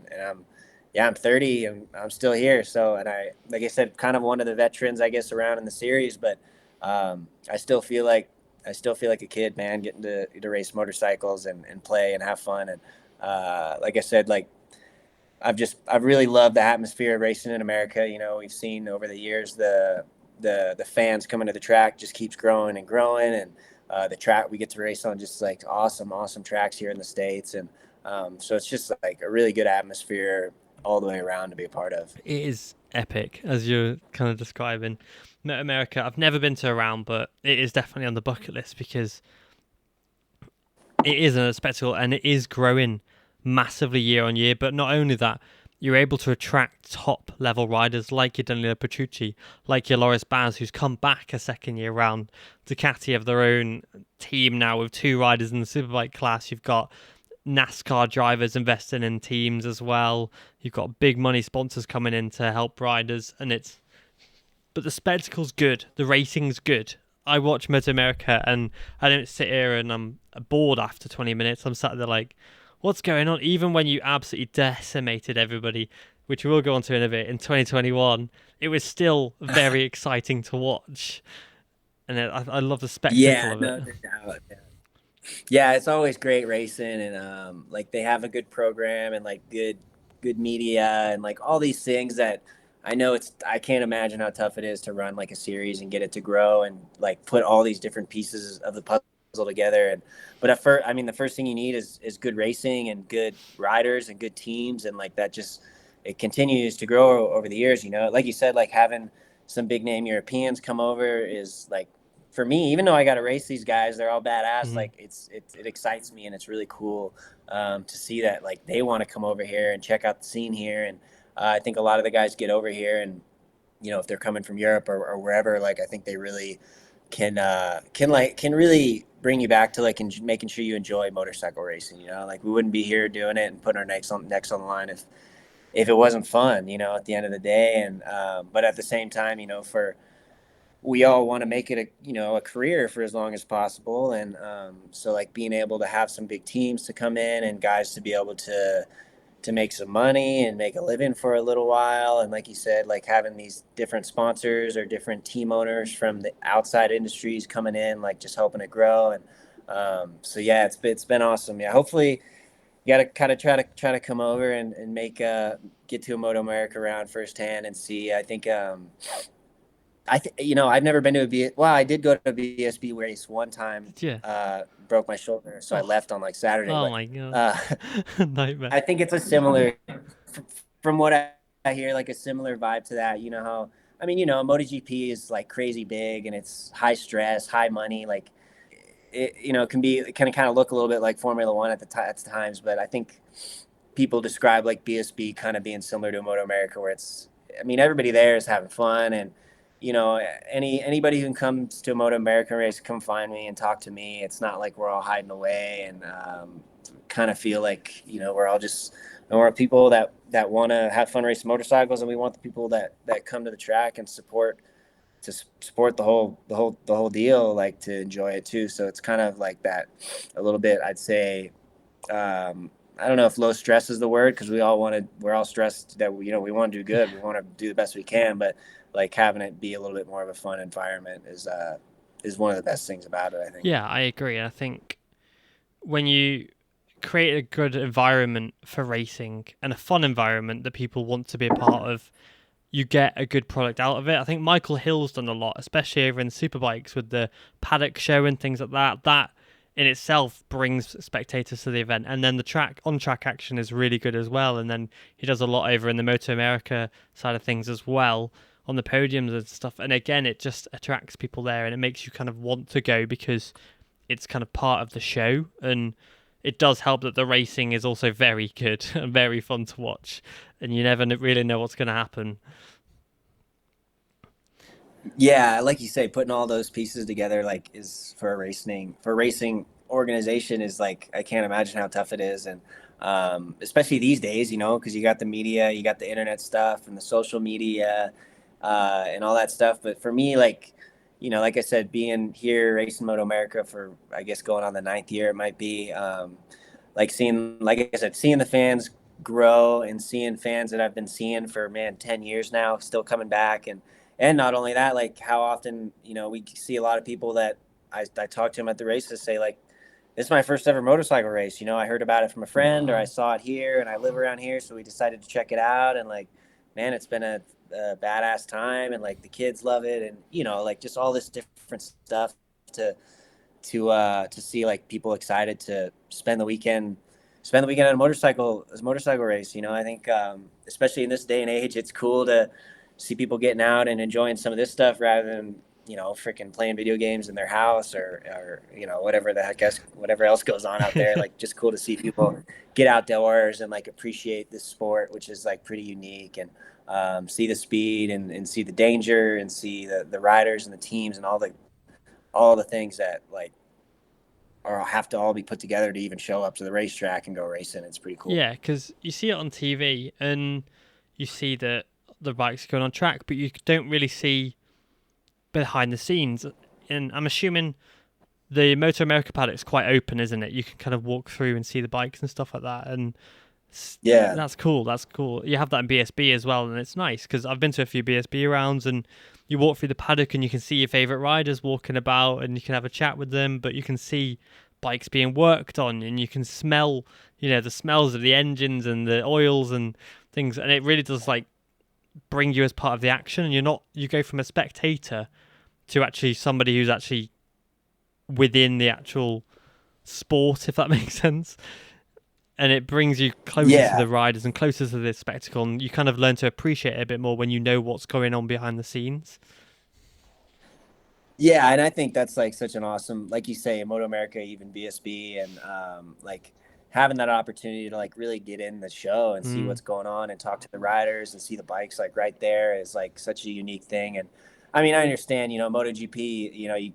I'm 30 and I'm still here. So, and like I said, kind of one of the veterans, I guess, around in the series, but I still feel like a kid, man, getting to race motorcycles and play and have fun. And like I said, like I've really loved the atmosphere of racing in America. You know, we've seen over the years the fans coming to the track just keeps growing and growing, and the track we get to race on just like awesome tracks here in the States. And so it's just like a really good atmosphere all the way around to be a part of.
It is epic, as you're kind of describing. America, I've never been to around, but it is definitely on the bucket list because it is a spectacle and it is growing massively year on year. But not only that, you're able to attract top level riders like your Danilo Petrucci, like your Loris Baz, who's come back a second year round. Ducati have their own team now with two riders in the Superbike class. You've got NASCAR drivers investing in teams as well. You've got big money sponsors coming in to help riders, but the spectacle's good, the racing's good. I watch MotoAmerica and I don't sit here and bored after 20 minutes. I'm sat there like, what's going on? Even when you absolutely decimated everybody, which we will go on to in a bit, in 2021, it was still very exciting to watch. And I love the spectacle
Yeah,
of it.
no doubt. Yeah, it's always great racing, and like they have a good program and like good media and like all these things that I know I can't imagine how tough it is to run like a series and get it to grow and like put all these different pieces of the puzzle together. And but at first, I mean, the first thing you need is good racing and good riders and good teams, and like that just it continues to grow over the years. Like you said, like having some big name Europeans come over is like for me, even though I got to race these guys, they're all badass.
Mhm.
Like it excites me, and it's really cool to see that like they want to come over here and check out the scene here. And I think a lot of the guys get over here, and if they're coming from Europe or wherever, like I think they really can really bring you back to like making sure you enjoy motorcycle racing. Like we wouldn't be here doing it and putting our necks on the line if it wasn't fun. At the end of the day, and but at the same time, for we all want to make it a career for as long as possible. And so like being able to have some big teams to come in and guys to be able to make some money and make a living for a little while, and like you said, like having these different sponsors or different team owners from the outside industries coming in, like just helping it grow. And so yeah, it's been awesome. Yeah, hopefully you got to kind of try to come over and make get to a Moto America round firsthand and see. I think I've never been to I did go to a BSB race one time,
Yeah.
broke my shoulder, so I
Oh,
left on like Saturday.
oh
But
my god.
uh,
Nightmare.
I think it's a similar, from what I hear, like a similar vibe to that. How, I mean, MotoGP is like crazy big and it's high stress, high money. Like it can be, it can kind of look a little bit like Formula One at times, but I think people describe like BSB kind of being similar to Moto America, where it's, I mean, everybody there is having fun, and anybody who comes to a Moto American race, come find me and talk to me. It's not like we're all hiding away, and kind of feel like we're all just we're people that want to have fun racing motorcycles, and we want the people that come to the track and support the whole deal, like to enjoy it too. So it's kind of like that a little bit, I'd say. I don't know if low stress is the word, because we're all stressed that we want to do good, we want to do the best we can, but like having it be a little bit more of a fun environment is one of the best things about it, I think.
Yeah, I agree. I think when you create a good environment for racing and a fun environment that people want to be a part of, you get a good product out of it. I think Michael Hill's done a lot, especially over in Superbikes with the paddock show and things like that. That in itself brings spectators to the event, and then the on-track action is really good as well. And then he does a lot over in the MotoAmerica side of things as well, on the podiums and stuff. And again, it just attracts people there, and it makes you kind of want to go because it's kind of part of the show. And it does help that the racing is also very good and very fun to watch, and you never really know what's going to happen.
Yeah, like you say, putting all those pieces together, like, is for a racing organization, is like, I can't imagine how tough it is. And especially these days, because you got the media, you got the internet stuff and the social media, and all that stuff. But for me, like, like I said, being here racing Moto America for, I guess, going on the ninth year, it might be, like seeing, like I said, seeing the fans grow, and seeing fans that I've been seeing for, man, 10 years now still coming back. And not only that, like how often, we see a lot of people that I talk to them at the races say, like, this is my first ever motorcycle race. I heard about it from a friend, or I
Wow.
saw it here, and I live around here, so we decided to check it out. And like, man, it's been a badass time, and like the kids love it, and like just all this different stuff to to see like people excited to spend the weekend on a motorcycle race. I think, especially in this day and age, it's cool to see people getting out and enjoying some of this stuff rather than freaking playing video games in their house, or whatever the heck else, whatever else goes on out there. Like, just cool to see people get outdoors and like appreciate this sport, which is like pretty unique, and see the speed, and see the danger, and see the riders and the teams and all the things that like or have to all be put together to even show up to the racetrack and go racing. It's pretty cool.
Yeah, because you see it on TV and you see that the bike's going on track, but you don't really see behind the scenes. And I'm assuming the MotoAmerica paddock's quite open, isn't it? You can kind of walk through and see the bikes and stuff like that, and
Yeah.
that's cool. That's cool. You have that in BSB as well, and it's nice because I've been to a few BSB rounds, and you walk through the paddock and you can see your favorite riders walking about, and you can have a chat with them. But you can see bikes being worked on, and you can smell, the smells of the engines and the oils and things, and it really does like bring you as part of the action. And you go from a spectator to actually somebody who's actually within the actual sport, if that makes sense. And it brings you closer to
Yeah.
the riders and closer to this spectacle, and you kind of learn to appreciate it a bit more when you know what's going on behind the scenes.
Yeah, and I think that's like such an awesome, like you say, Moto America, even BSB, and like having that opportunity to like really get in the show and see
Mm.
what's going on and talk to the riders and see the bikes like right there is like such a unique thing. And I mean, I understand, MotoGP,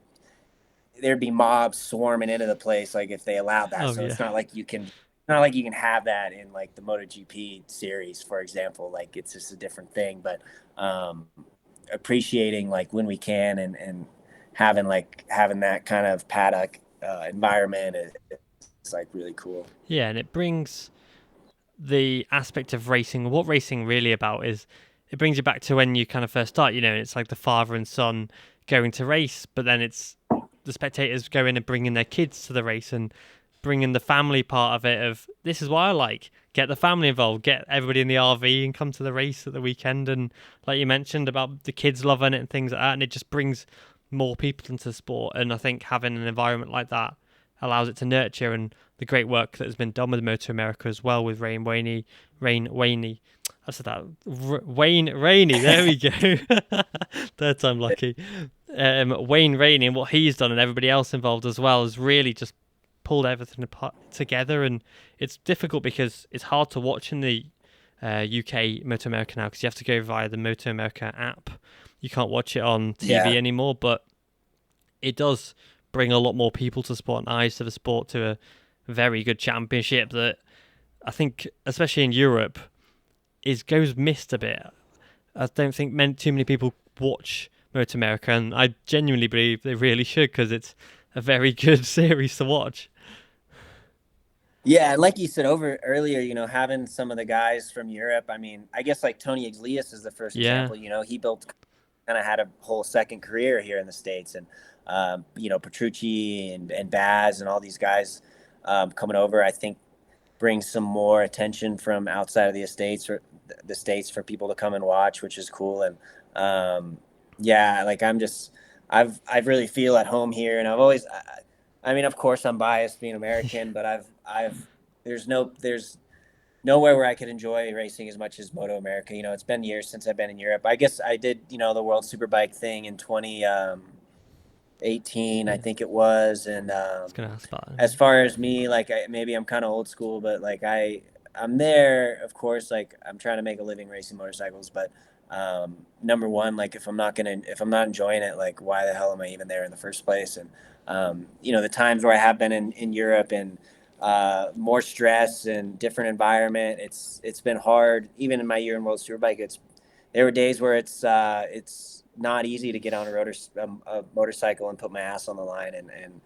there'd be mobs swarming into the place like if they allowed that.
Oh
So
yeah,
it's not like you can have that in like the MotoGP series, for example. Like it's just a different thing. But appreciating like when we can and having that kind of paddock environment is like really cool.
yeah, and it brings the aspect of racing. What racing really about is it brings you back to when you kind of first start. And it's like the father and son going to race, but then it's the spectators going and bringing their kids to the race and bringing the family part of it. Of this is what I like. Get the family involved. Get everybody in the RV and come to the race at the weekend. And like you mentioned about the kids loving it and things like that, and it just brings more people into the sport. And I think having an environment like that allows it to nurture, and the great work that has been done with Moto America as well with Rain Waney. I said that Wayne Rainey. There we go. Third time lucky. Wayne Rainey and what he's done and everybody else involved as well has really just pulled everything apart together. And it's difficult because it's hard to watch in the UK Moto America now because you have to go via the Moto America app. You can't watch it on TV
Yeah.
anymore, but it does bring a lot more people to sport and eyes to the sport, to a very good championship that I think, especially in Europe, goes missed a bit. I don't think too many people watch Moto America, and I genuinely believe they really should because it's a very good series to watch.
Yeah, like you said over earlier, having some of the guys from Europe. I mean, I guess like Tony Iglesias is the first
Yeah,
example. He kind of had a whole second career here in the States, and Petrucci and Baz and all these guys coming over, I think brings some more attention from outside of the states for people to come and watch, which is cool. And yeah, like I've really feel at home here, and I mean, of course, I'm biased being American, but there's nowhere where I could enjoy racing as much as Moto America. It's been years since I've been in Europe. I guess I did, the World Superbike thing in 2018, I
yeah.
think it was. And
I was gonna ask that.
as far as me, like maybe I'm kind of old school, but like I'm there, of course. Like I'm trying to make a living racing motorcycles, but number one, like if I'm not enjoying it, like why the hell am I even there in the first place? And the times where I have been in Europe and more stress and different environment, it's been hard. Even in my year in World Superbike, there were days where it's not easy to get on a motorcycle and put my ass on the line. And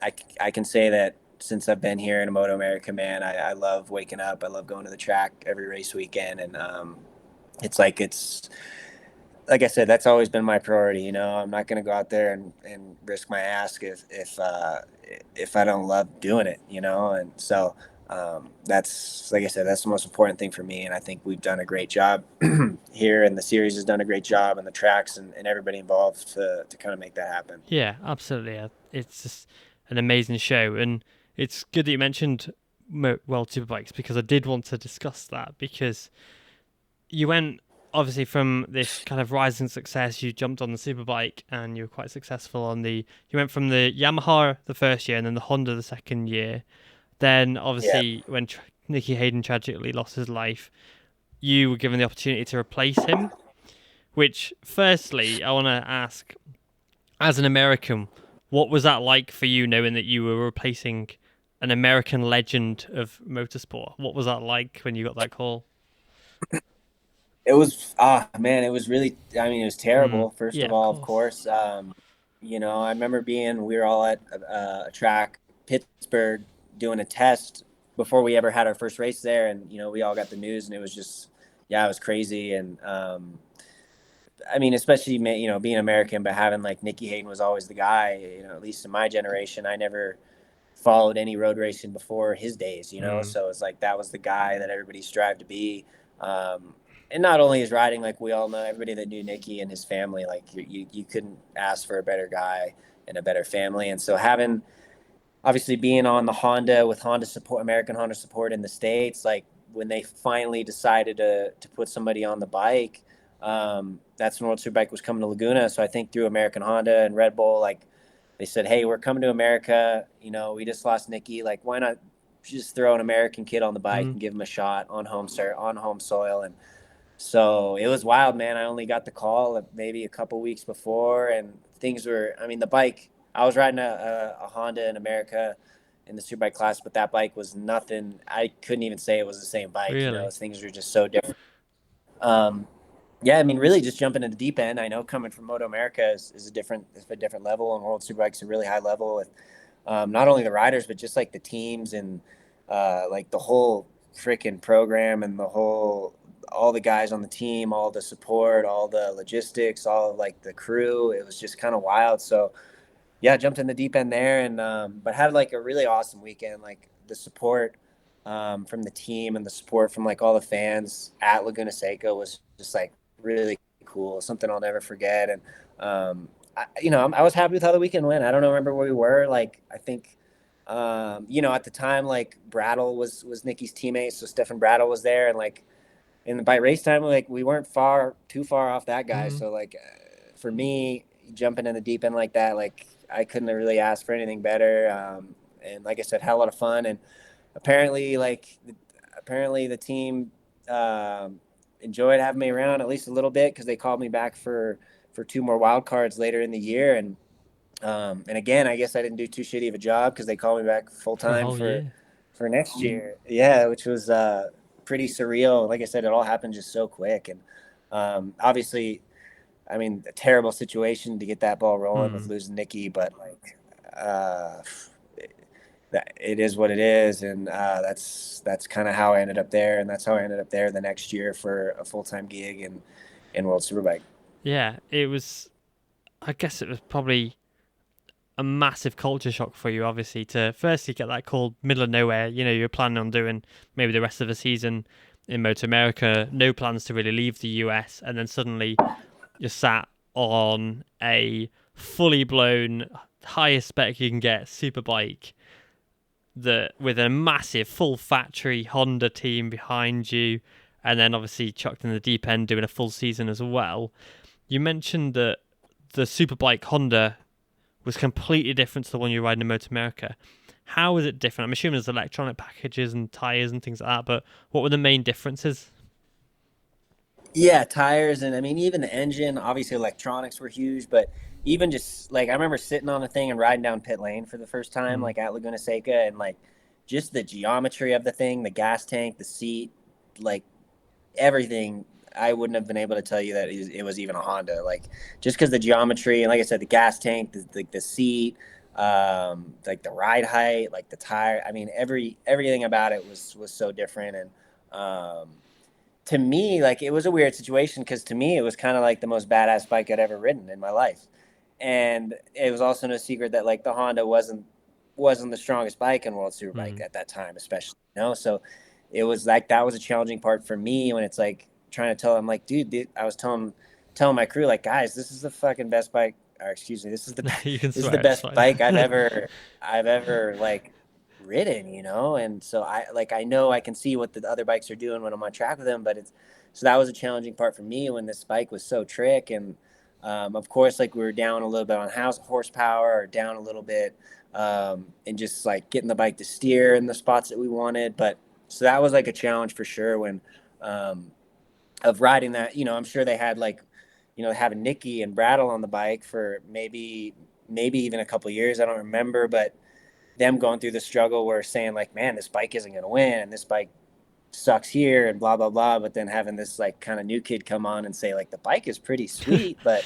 I can say that since I've been here in a Moto America, man, I love waking up. I love going to the track every race weekend. And it's like I said, that's always been my priority. I'm not going to go out there and risk my ass if I don't love doing it, And so that's, like I said, that's the most important thing for me. And I think we've done a great job here, and the series has done a great job, and the tracks and everybody involved to kind of make that happen.
Yeah, absolutely. It's just an amazing show, and it's good that you mentioned World Superbikes because I did want to discuss that because you went obviously from this kind of rising success. You jumped on the Superbike and you were quite successful on the. You went from the Yamaha the first year and then the Honda the second year. Then
Yeah.
obviously when Nicky Hayden tragically lost his life, you were given the opportunity to replace him. Which, firstly, I want to ask, as an American, what was that like for you, knowing that you were replacing an American legend of motorsport? What was that like when you got that call?
It was man, it was really, I mean, it was
Mm.
terrible. First
Yeah,
of
of
all, of
course.
course. I remember we were all at a track, Pittsburgh, doing a test before we ever had our first race there. And, we all got the news and it was just, yeah, it was crazy. And, I mean, especially, being American, but having like Nicky Hayden was always the guy, at least in my generation. I never followed any road racing before his days.
Mm,
So it's like that was the guy that everybody strived to be. And not only his riding, like we all know, everybody that knew Nicky and his family, like you couldn't ask for a better guy and a better family. And so having, obviously being on the Honda with Honda support, American Honda support in the States, like when they finally decided to put somebody on the bike, that's when World Superbike was coming to Laguna. So I think through American Honda and Red Bull, like they said, hey, we're coming to America. We just lost Nicky. Like, why not just throw an American kid on the bike
mm,
and give him a shot on home soil? And so it was wild, man. I only got the call maybe a couple weeks before, and things were. I mean, the bike. I was riding a Honda in America in the Superbike class, but that bike was nothing. I couldn't even say it was the same bike.
really?
Things were just so different. Um, yeah, I mean, really, just jumping in the deep end. I know coming from MotoAmerica is a different level, and World Superbike's a really high level with not only the riders, but just like the teams and like the whole freaking program and all the guys on the team, all the support, all the logistics, all of like the crew. It was just kind of wild. So yeah, jumped in the deep end there, and but had like a really awesome weekend. Like the support from the team and the support from like all the fans at Laguna Seca was just like really cool. Something I'll never forget. And I was happy with how the weekend went. I don't remember where we were. Like I think. At the time, like Brattle was Nicky's teammate, so Stefan Brattle was there, and like by race time, like we weren't too far off that guy.
Mm,
So like for me, jumping in the deep end like that, like I couldn't have really asked for anything better. And like I said, had a lot of fun. And apparently, apparently the team enjoyed having me around at least a little bit because they called me back for two more wild cards later in the year. And again, I guess I didn't do too shitty of a job because they called me back full
for the
time
whole year.
for next year. Yeah, which was pretty surreal. Like I said, it all happened just so quick, and obviously, I mean, a terrible situation to get that ball rolling with
Mm.
losing Nicky, but like, that it is what it is, and that's kind of how I ended up there, and that's how I ended up there the next year for a full time gig in World Superbike.
Yeah, it was. I guess it was probably a massive culture shock for you, obviously, to firstly get that call middle of nowhere. You're planning on doing maybe the rest of the season in Moto America, no plans to really leave the US, and then suddenly you're sat on a fully blown, highest spec you can get superbike that with a massive full factory Honda team behind you, and then obviously chucked in the deep end doing a full season as well. You mentioned that the superbike Honda was completely different to the one you're riding in Moto America. How is it different? I'm assuming there's electronic packages and tires and things like that, but what were the main differences?
Yeah, tires, and I mean even the engine. Obviously, electronics were huge, but even just like I remember sitting on the thing and riding down pit lane for the first time,
Mm.
like at Laguna Seca, and like just the geometry of the thing, the gas tank, the seat, like everything. I wouldn't have been able to tell you that it was even a Honda, like just because the geometry and like I said, the gas tank, the seat, like the ride height, like the tire. I mean, everything about it was so different, and to me, like it was a weird situation because to me it was kind of like the most badass bike I'd ever ridden in my life, and it was also no secret that like the Honda wasn't the strongest bike in World Superbike
Mm.
at that time, especially. So it was like that was a challenging part for me when it's like trying to tell them like, dude, I was telling my crew like, guys, this is the fucking best bike. Or excuse me,
You can
this is the
swear, it's
best
fine.
bike I've ever like ridden. And so I know I can see what the other bikes are doing when I'm on track with them, but so that was a challenging part for me when this bike was so trick. And of course, like we were down a little bit on house horsepower or down a little bit, and just like getting the bike to steer in the spots that we wanted. But so that was like a challenge for sure when, um, of riding that, I'm sure they had like, having Nicky and Brattle on the bike for maybe even a couple of years. I don't remember, but them going through the struggle where saying like, man, this bike isn't going to win and this bike sucks here and blah, blah, blah. But then having this like kind of new kid come on and say like, the bike is pretty sweet, but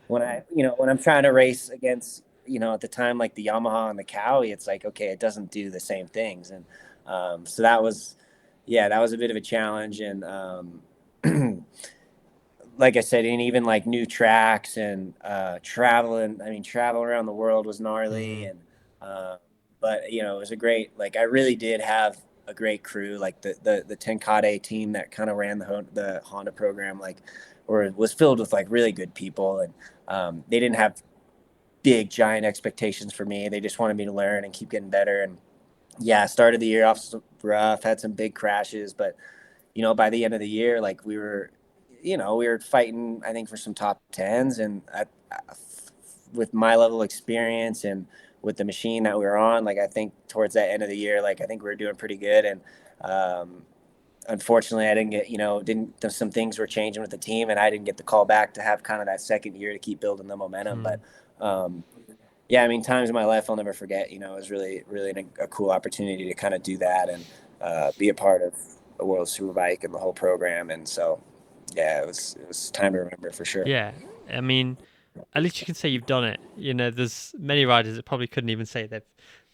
when I'm trying to race against, at the time, like the Yamaha and the Cowie, it's like, okay, it doesn't do the same things. And so that was a bit of a challenge. And like I said, and even like new tracks and travel around the world was gnarly.
Mm.
And but it was a great, like, I really did have a great crew, like the Tenkate team that kind of ran the Honda program, like, or was filled with like really good people. And they didn't have big giant expectations for me. They just wanted me to learn and keep getting better. And yeah, started the year off rough, had some big crashes, but by the end of the year, like, we were fighting, I think, for some top tens. And with my level of experience and with the machine that we were on, like, I think towards that end of the year, like, I think we were doing pretty good. And unfortunately, I didn't get, some things were changing with the team, and I didn't get the call back to have kind of that second year to keep building the momentum.
Mm.
But yeah, I mean, times in my life I'll never forget. It was really, really a cool opportunity to kind of do that and be a part of a World Superbike and the whole program. And so, yeah, it was time to remember for sure.
Yeah, I mean, at least you can say you've done it. There's many riders that probably couldn't even say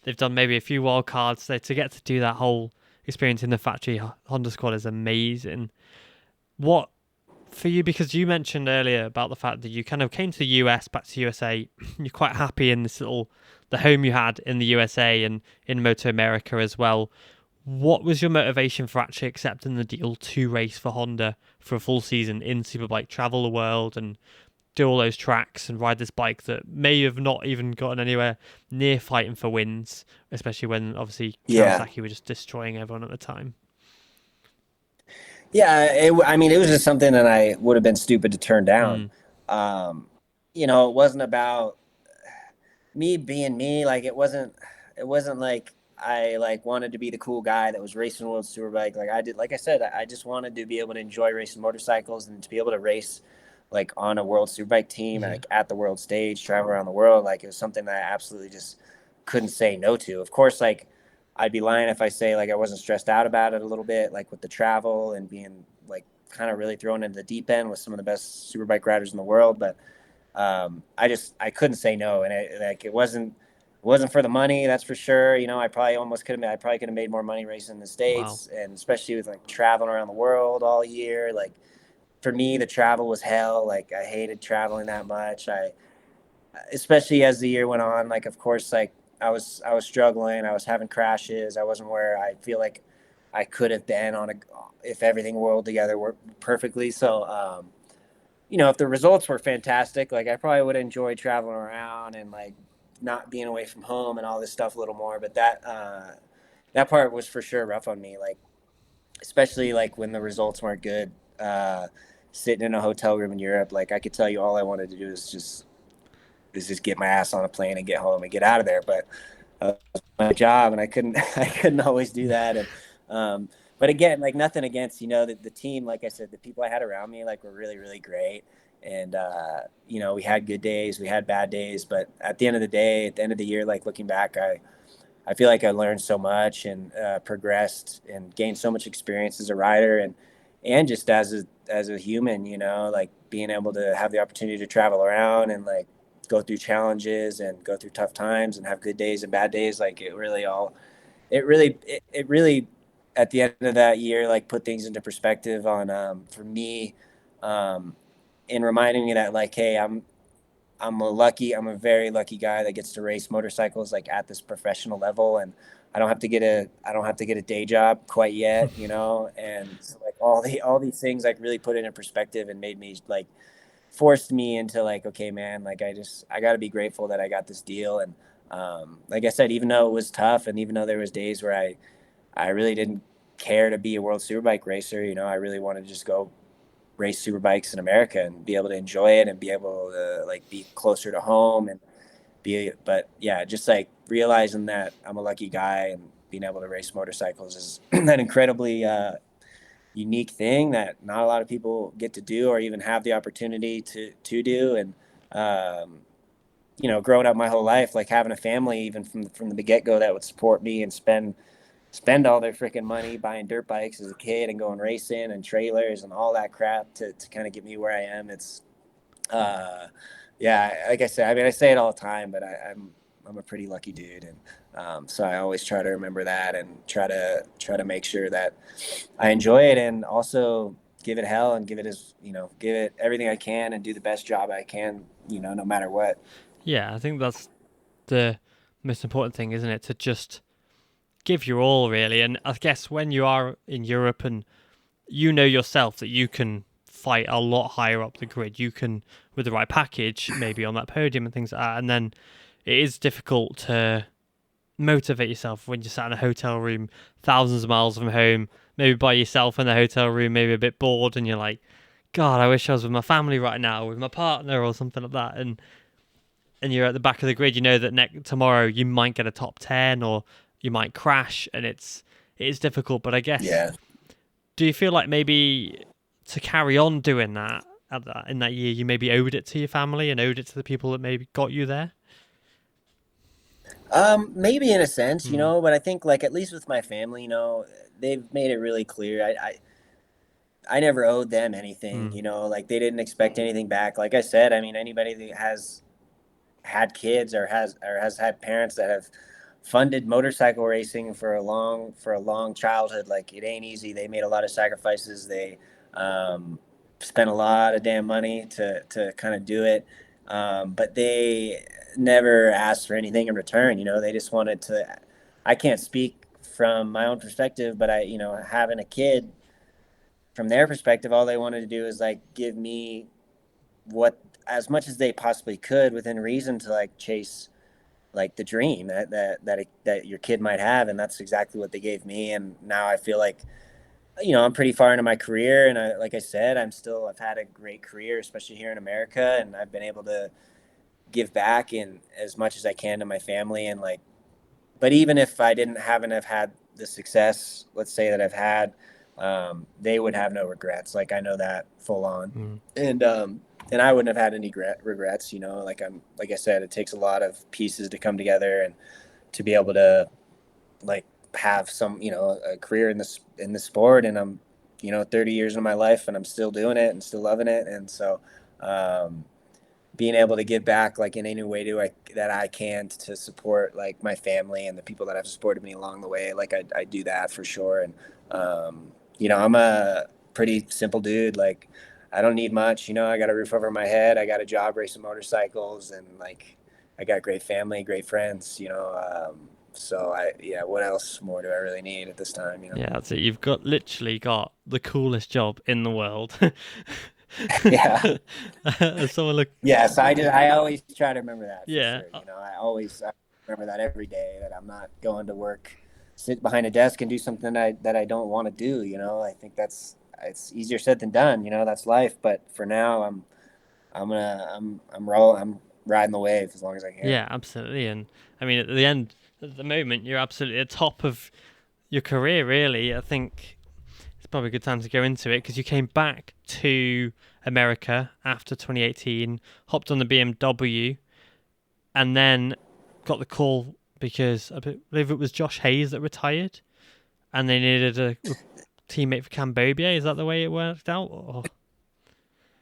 they've done maybe a few wild cards. So to get to do that whole experience in the factory Honda squad is amazing. What for you? Because you mentioned earlier about the fact that you kind of came to the US, back to USA. You're quite happy in this the home you had in the USA and in MotoAmerica as well. What was your motivation for actually accepting the deal to race for Honda for a full season in Superbike, travel the world and do all those tracks and ride this bike that may have not even gotten anywhere near fighting for wins, especially when obviously
Yeah.
Kawasaki were just destroying everyone at the time?
Yeah. I mean, it was just something that I would have been stupid to turn down.
Mm.
Um, it wasn't about me being me. Like, it wasn't like I like wanted to be the cool guy that was racing World Superbike. Like I did, like I said, I just wanted to be able to enjoy racing motorcycles and to be able to race like on a World Superbike team and
Yeah.
like at the world stage, travel around the world. Like, it was something that I absolutely just couldn't say no to. Of course, like, I'd be lying if I say like I wasn't stressed out about it a little bit, like with the travel and being like kind of really thrown into the deep end with some of the best Superbike riders in the world. But I couldn't say no. And it wasn't for the money, that's for sure. I probably could have made more money racing in the
Wow.
States, and especially with like traveling around the world all year. Like, for me, the travel was hell. Like, I hated traveling that much. Especially as the year went on, like, of course, like, I was struggling. I was having crashes. I wasn't where I feel like I could have been if everything rolled together worked perfectly. So, if the results were fantastic, like, I probably would enjoy traveling around and like not being away from home and all this stuff a little more. But that part was for sure rough on me. Like, especially like when the results weren't good. Sitting in a hotel room in Europe, like, I could tell you all I wanted to do is just get my ass on a plane and get home and get out of there. But my job, and I couldn't I couldn't always do that. And but again, like, nothing against, the team. Like I said, the people I had around me, like, were really, really great. And we had good days, we had bad days, but at the end of the day, at the end of the year, like, looking back, I feel like I learned so much and progressed and gained so much experience as a rider and just as a human, like, being able to have the opportunity to travel around and like go through challenges and go through tough times and have good days and bad days. Like, it really at the end of that year, like, put things into perspective on, for me, um, in reminding me that, like, hey, I'm a very lucky guy that gets to race motorcycles like at this professional level, and I don't have to get a day job quite yet, and so, like, all these things, like, really put it in perspective and made me like forced me into like, okay, man, like, I got to be grateful that I got this deal. And like I said, even though it was tough and even though there was days where I really didn't care to be a World Superbike racer, I really wanted to just go race superbikes in America and be able to enjoy it and be able to like be closer to home and but yeah, just like realizing that I'm a lucky guy and being able to race motorcycles is an incredibly unique thing that not a lot of people get to do or even have the opportunity to do. And growing up my whole life, like, having a family even from the get-go that would support me and spend all their freaking money buying dirt bikes as a kid and going racing and trailers and all that crap to kind of get me where I am. It's uh Yeah, like I said, I mean, I say it all the time, but I'm a pretty lucky dude, and so I always try to remember that and try to make sure that I enjoy it, and also give it hell and give it give it everything I can and do the best job I can, no matter what.
Yeah, I think that's the most important thing, isn't it? To just give your all, really. And I guess when you are in Europe and you know yourself that you can fight a lot higher up the grid, you can, with the right package, maybe on that podium and things like that. And then it is difficult to motivate yourself when you're sat in a hotel room thousands of miles from home, maybe by yourself in the hotel room, maybe a bit bored, and you're like, God, I wish I was with my family right now, with my partner or something like that. And you're at the back of the grid, you know that tomorrow you might get a top 10 or you might crash, and it is difficult. But I guess,
Yeah.
do you feel like maybe to carry on doing that in that year, you maybe owed it to your family and owed it to the people that maybe got you there?
Maybe in a sense,
Mm.
but I think like at least with my family, they've made it really clear. I never owed them anything,
Mm.
like they didn't expect anything back. Like I said, I mean, anybody that has had kids or has had parents that have funded motorcycle racing for a long childhood, like it ain't easy. They made a lot of sacrifices. They um, spent a lot of damn money to kind of do it, but they never asked for anything in return. They just wanted to. I can't speak from my own perspective, but having a kid, from their perspective, all they wanted to do is like give me what, as much as they possibly could within reason, to like chase like the dream that your kid might have, and that's exactly what they gave me. And now I feel like I'm pretty far into my career, and like I said, I've had a great career, especially here in America, and I've been able to give back in as much as I can to my family. And like, but even if I didn't haven't have had the success, let's say, that I've had, they would have no regrets. Like I know that full on,
Mm.
and I wouldn't have had any regrets. Like I said, it takes a lot of pieces to come together and to be able to like have some a career in this sport. And I'm 30 years into my life, and I'm still doing it and still loving it. And so um, being able to give back like in any way that I can to support like my family and the people that have supported me along the way, like I do that for sure. And I'm a pretty simple dude. Like I don't need much. I got a roof over my head. I got a job racing motorcycles, and like I got great family, great friends. So what else more do I really need at this time?
Yeah, that's it. You've literally got the coolest job in the world.
Yeah.
As someone look,
Yes, I always try to remember that for
yeah,
sure. I remember that every day, that I'm not going to work, sit behind a desk and do something that I don't want to do. I think it's easier said than done. That's life. But for now, I'm riding the wave as long as I can.
yeah, absolutely. And I mean, at the moment, you're absolutely at the top of your career. Really, I think it's probably a good time to go into it because you came back to America after 2018, hopped on the BMW, and then got the call because I believe it was Josh Hayes that retired, and they needed a teammate for Cambodia. Is that the way it worked out? Or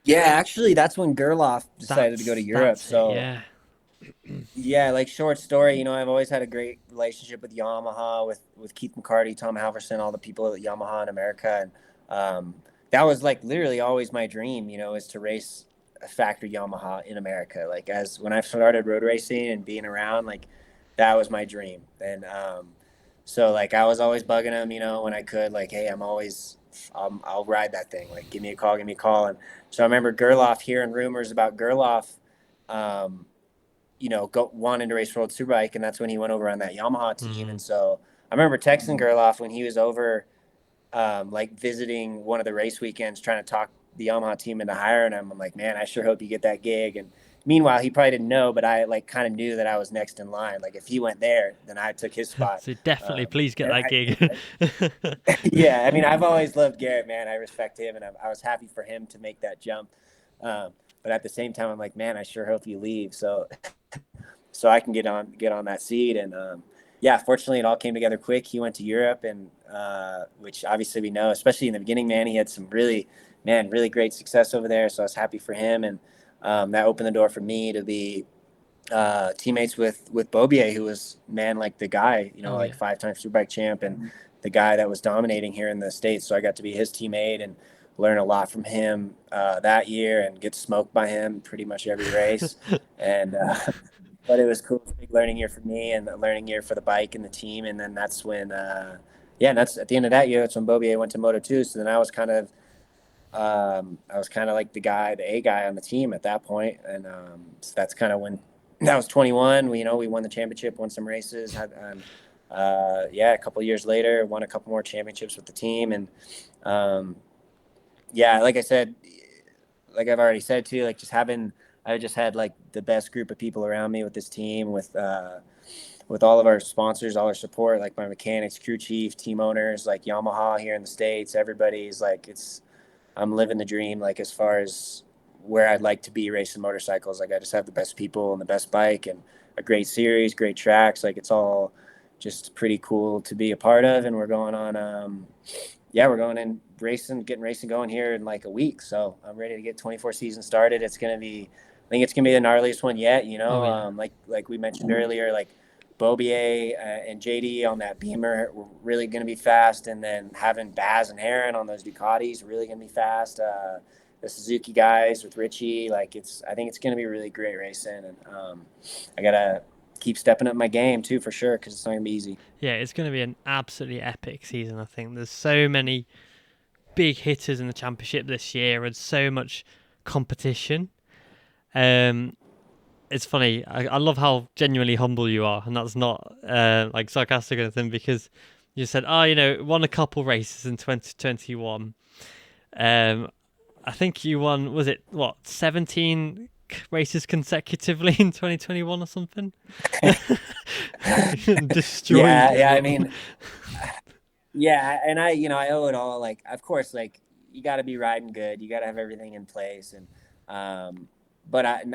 Yeah, actually, that's when Gerloff decided to go to Europe.
that's it.
So
Yeah.
yeah, like short story, I've always had a great relationship with Yamaha, with Keith McCarty, Tom Halverson, all the people at Yamaha in America, and that was like literally always my dream, is to race a factory Yamaha in America. Like as when I started road racing and being around, like that was my dream. And so like I was always bugging him, when I could, like, hey, I'll ride that thing. Like give me a call, give me a call. And so I remember Gerloff, hearing rumors about Gerloff. Um, wanting to race World Superbike, and that's when he went over on that Yamaha team.
Mm-hmm.
And so I remember texting Gerloff when he was over, like visiting one of the race weekends, trying to talk the Yamaha team into hiring him. I'm like, man, I sure hope you get that gig. And meanwhile, he probably didn't know, but I like kind of knew that I was next in line. Like if he went there, then I took his spot.
So definitely, please get
And
that gig.
yeah, I mean, I've always loved Garrett, man. I respect him, and I was happy for him to make that jump. But at the same time, I'm like, man, I sure hope you leave. So I can get on that seat. And yeah, fortunately, it all came together quick. He went to Europe, and which obviously we know, especially in the beginning, man, he had some really great success over there. So I was happy for him. And that opened the door for me to be teammates with Bobier, who was, man, like the guy,
Oh
like
yeah.
5-time Superbike champ and the guy that was dominating here in the States. So I got to be his teammate and learn a lot from him that year and get smoked by him pretty much every race. And but it was cool. It was a big learning year for me and a learning year for the bike and the team. And then that's when, and that's at the end of that year. That's when Bobier went to Moto2. So then I was kind of like the A guy on the team at that point, and so that's kind of when that was 21. We won the championship, won some races. A couple of years later, won a couple more championships with the team, and like I said, like I've already said too, like I just had like the best group of people around me with this team, with all of our sponsors, all our support, like my mechanics, crew chief, team owners, like Yamaha here in the States. Everybody's like, I'm living the dream, like as far as where I'd like to be racing motorcycles. Like I just have the best people and the best bike and a great series, great tracks. Like it's all just pretty cool to be a part of. And we're going on, we're going in getting racing going here in like a week. So I'm ready to get 24 season started. I think it's gonna be the gnarliest one yet.
Oh yeah.
Like we mentioned earlier, like Bobier and JD on that Beamer were really going to be fast, and then having Baz and Heron on those Ducatis really going to be fast. The Suzuki guys with Richie, I think it's going to be really great racing, and I gotta keep stepping up my game too for sure because it's not going to be easy.
Yeah, it's going to be an absolutely epic season. I think there's so many big hitters in the championship this year and so much competition. It's funny. I love how genuinely humble you are, and that's not like sarcastic or anything, because you said, won a couple races in 2021. I think you won, was it, 17 races consecutively in 2021 or something? Destroyed
I
everyone.
mean, yeah, and I owe it all. Like, of course, like you got to be riding good, you got to have everything in place, and but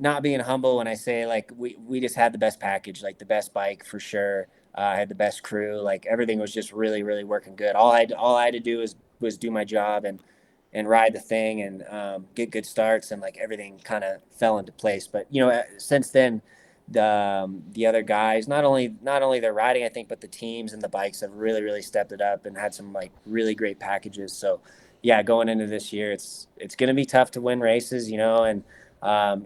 not being humble when I say like we just had the best package, like the best bike for sure. I had the best crew, like everything was just really, really working good. All I had to do was do my job and ride the thing and get good starts, and like everything kind of fell into place. But since then, the other guys, not only their riding, I think, but the teams and the bikes have really, really stepped it up and had some like really great packages. So yeah, going into this year, it's going to be tough to win races, and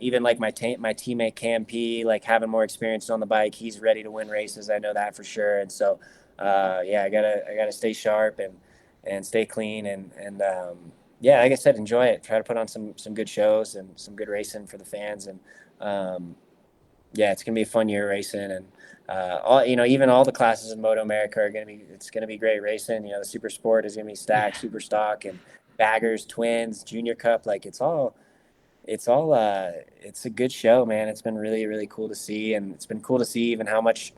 even like my teammate Cam P, like having more experience on the bike, he's ready to win races. I know that for sure. And so, I gotta stay sharp and stay clean like I said, enjoy it. Try to put on some good shows and some good racing for the fans. And it's gonna be a fun year racing. And even all the classes in MotoAmerica it's gonna be great racing. The Super Sport is gonna be stacked,
Yeah.
Super Stock, and baggers, twins, Junior Cup. Like it's a good show, man. It's been really, really cool to see, and it's been cool to see even how much.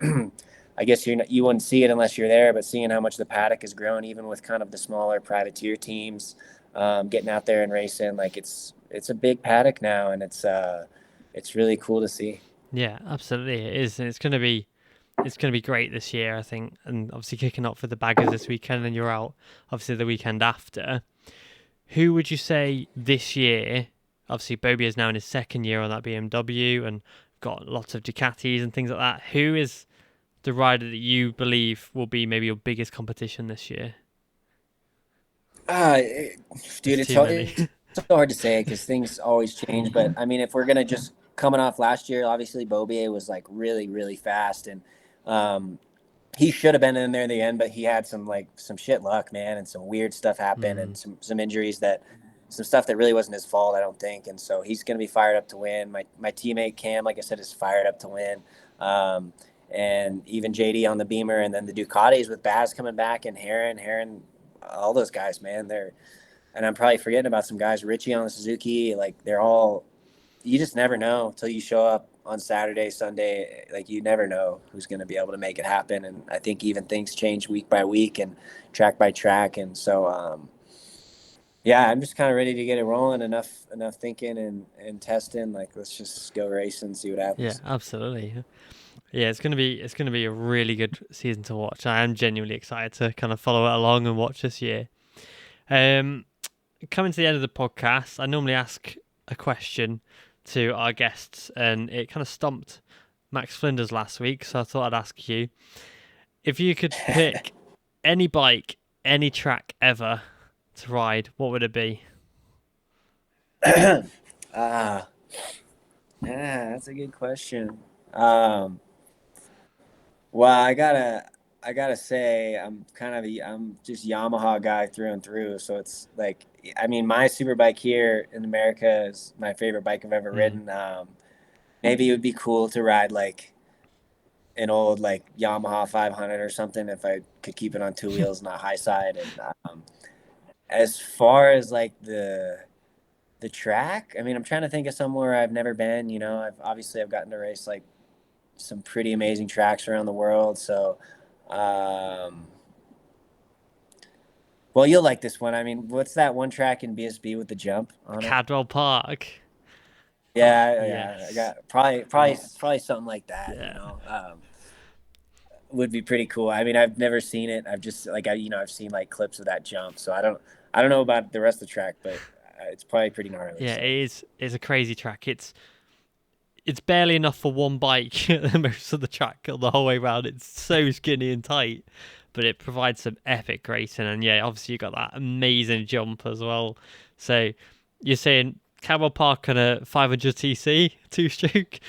I guess you wouldn't see it unless you're there, but seeing how much the paddock has grown, even with kind of the smaller privateer teams, getting out there and racing, like it's a big paddock now, and it's really cool to see.
Yeah, absolutely, it is, and it's gonna be great this year, I think, and obviously kicking off for the baggers this weekend, and you're out obviously the weekend after. Who would you say this year? Obviously, Bobby is now in his second year on that BMW and got lots of Ducatis and things like that. Who is the rider that you believe will be maybe your biggest competition this year?
Uh,
There's
Dude,
too many.
it's so hard to say because things always change. But I mean, if we're gonna just coming off last year, obviously Bobier was like really, really fast, and um, he should have been in there in the end, but he had some shit luck, man, and some weird stuff happen, and some injuries some stuff that really wasn't his fault, I don't think. And so he's gonna be fired up to win. My teammate Cam, like I said, is fired up to win. Um, and even JD on the Beamer, and then the Ducatis with Baz coming back, and Heron, all those guys, man, and I'm probably forgetting about some guys, Richie on the Suzuki, like they're all, you just never know until you show up on Saturday, Sunday. Like you never know who's going to be able to make it happen. And I think even things change week by week and track by track. And so, I'm just kind of ready to get it rolling. Enough thinking and testing. Like let's just go race and see what
Yeah,
happens.
absolutely. Yeah, it's gonna be a really good season to watch. I am genuinely excited to kind of follow it along and watch this year. Um, Coming to the end of the podcast, I normally ask a question to our guests, and it kind of stumped Max Flinders last week, so I thought I'd ask you if you could pick any bike, any track ever to ride, what would it be?
Ah, yeah, that's a good question. Um, well, I gotta say, I'm just Yamaha guy through and through. So it's like, I mean, my superbike here in America is my favorite bike I've ever
Mm.
ridden. Maybe it would be cool to ride like an old like Yamaha 500 or something if I could keep it on two wheels, not high side. And as far as like the track, I mean, I'm trying to think of somewhere I've never been. I've gotten to race like some pretty amazing tracks around the world. So, um, well, you'll like this one. I mean, what's that one track in BSB with the jump on it?
Cadwell Park. Oh,
Yeah, I
yes.
got probably something like that.
Yeah.
Would be pretty cool. I mean, I've never seen it. I've just like I've seen like clips of that jump. So I don't know about the rest of the track, but it's probably pretty gnarly.
Yeah, it
So
is. It's a crazy track. It's barely enough for one bike most of the track the whole way around. It's so skinny and tight, but it provides some epic racing. And yeah, obviously you got that amazing jump as well. So you're saying Camel Park on a 500 TC two stroke?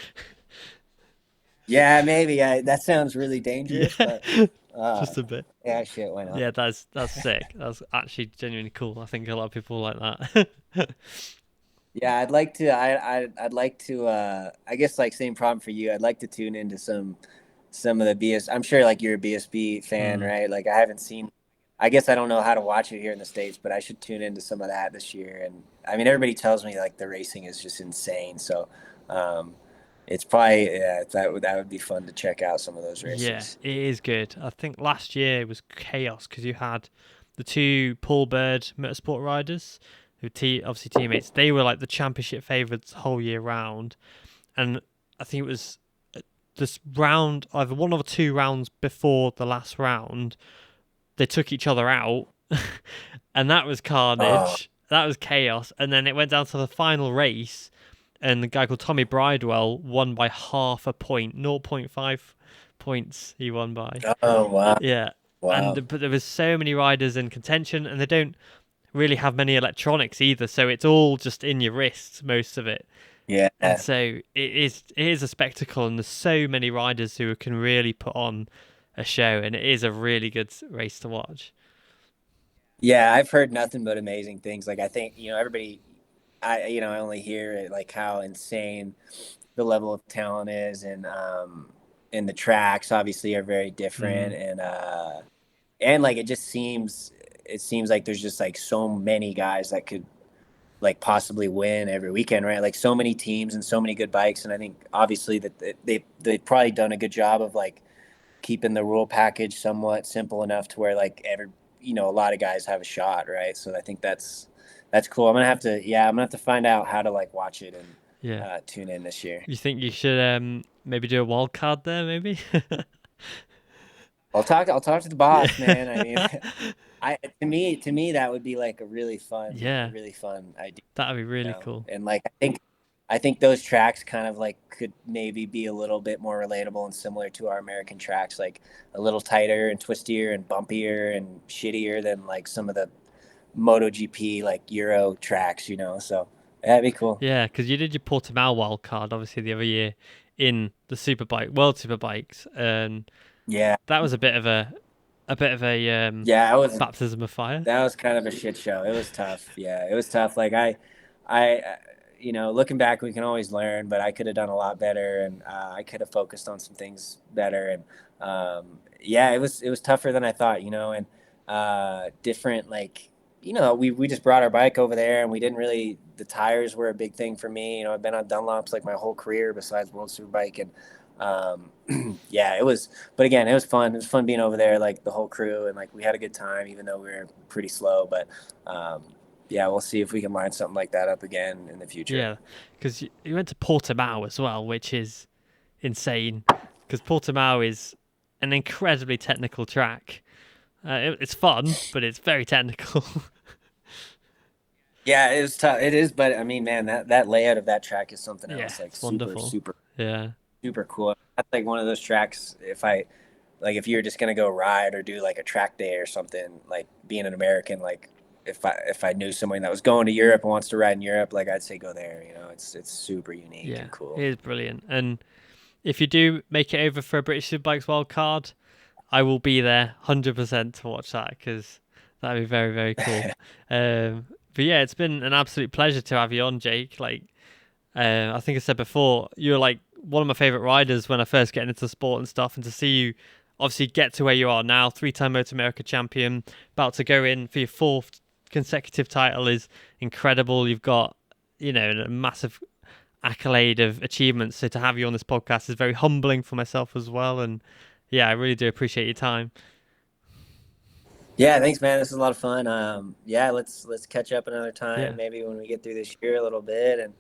yeah, maybe that sounds really dangerous,
Yeah,
but uh,
just a bit.
yeah, shit, why not?
Yeah, that's sick. That's actually genuinely cool. I think a lot of people like that.
Yeah, I'd like to. I'd like to. I guess like same problem for you. I'd like to tune into some of the BS. I'm sure like you're a BSB fan,
Mm.
right? Like I haven't seen. I guess I don't know how to watch it here in the States, but I should tune into some of that this year. And I mean, everybody tells me like the racing is just insane. So, um, it's probably that would be fun to check out some of those
Yeah,
races.
it is good. I think last year was chaos because you had the two Paul Bird motorsport riders who obviously teammates. They were like the championship favourites the whole year round, and I think it was this round, either one or two rounds before the last round, they took each other out, and that was
Oh,
carnage. That was chaos, and then it went down to the final race, and the guy called Tommy Bridewell won by half a point, zero point 0.5 points he won by.
oh wow,
Yeah,
wow,
but there was so many riders in contention, and they don't really have many electronics either, so it's all just in your wrists, most of it.
yeah.
And so it is a spectacle, and there's so many riders who can really put on a show, and it is a really good race to watch.
Yeah, I've heard nothing but amazing things. Like I think, everybody I only hear it like how insane the level of talent is and the tracks obviously are very different
Mm,
and like it seems like there's just like so many guys that could like possibly win every weekend, right? Like so many teams and so many good bikes and I think obviously that they've probably done a good job of like keeping the rule package somewhat simple enough to where like a lot of guys have a shot, right? So I think that's cool. I'm gonna have to find out how to like watch it and
yeah.
tune in this year.
You think you should maybe do a wild card there, maybe?
I'll talk to the
Yeah.
boss, man. I mean, to me that would be like a
Yeah,
really fun idea,
that'd be really cool.
And like I think those tracks kind of like could maybe be a little bit more relatable and similar to our American tracks, like a little tighter and twistier and bumpier and shittier than like some of the MotoGP like Euro tracks. So that'd be cool.
Yeah, because you did your Portimao wild card obviously the other year in the Superbike World Superbikes, and
Yeah,
that was a bit of a
yeah,
baptism of fire.
that was kind of a shit show. It was tough. Yeah, it was tough. Like looking back, we can always learn, but I could have done a lot better, and I could have focused on some things better. And yeah, it was tougher than I thought. And different. Like we just brought our bike over there, and we didn't really. The tires were a big thing for me. I've been on Dunlops like my whole career, besides World Superbike, and yeah, it was. But again, it was fun. It was fun being over there, like the whole crew, and like we had a good time, even though we were pretty slow. But um, yeah, we'll see if we can line something like that up again in the future.
Yeah, because you went to Portimao as well, which is insane. Because Portimao is an incredibly technical track. It's fun, but it's very technical.
Yeah, it was tough. It is, but I mean, man, that layout of that track is something
Yeah,
else. Like
it's
super,
wonderful.
super,
Yeah,
super cool. That's like one of those tracks. If you're just gonna go ride or do like a track day or something, like being an American, like if I knew someone that was going to Europe and wants to ride in Europe, like I'd say go there. It's super unique
yeah,
and
it
cool.
is brilliant. And if you do make it over for a British Superbikes wild card, I will be there 100% to watch that because that'd be very, very cool. But yeah, it's been an absolute pleasure to have you on, Jake. Like, I think I said before, you're like one of my favorite riders when I first get into sport and stuff, and to see you obviously get to where you are now, 3-time MotoAmerica champion, about to go in for your fourth consecutive title is incredible. You've got, a massive accolade of achievements. So to have you on this podcast is very humbling for myself as well. And yeah, I really do appreciate your time.
Yeah, thanks, man. This is a lot of fun. Yeah, let's catch up another time,
Yeah.
maybe when we get through this year a little bit, and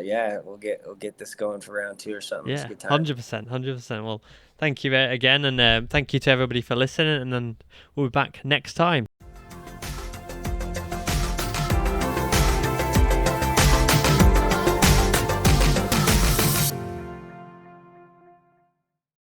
yeah, we'll get this going for round two or something. It's a
Yeah,
good time.
100%, 100%. Well, thank you again, and thank you to everybody for listening. And then we'll be back next time.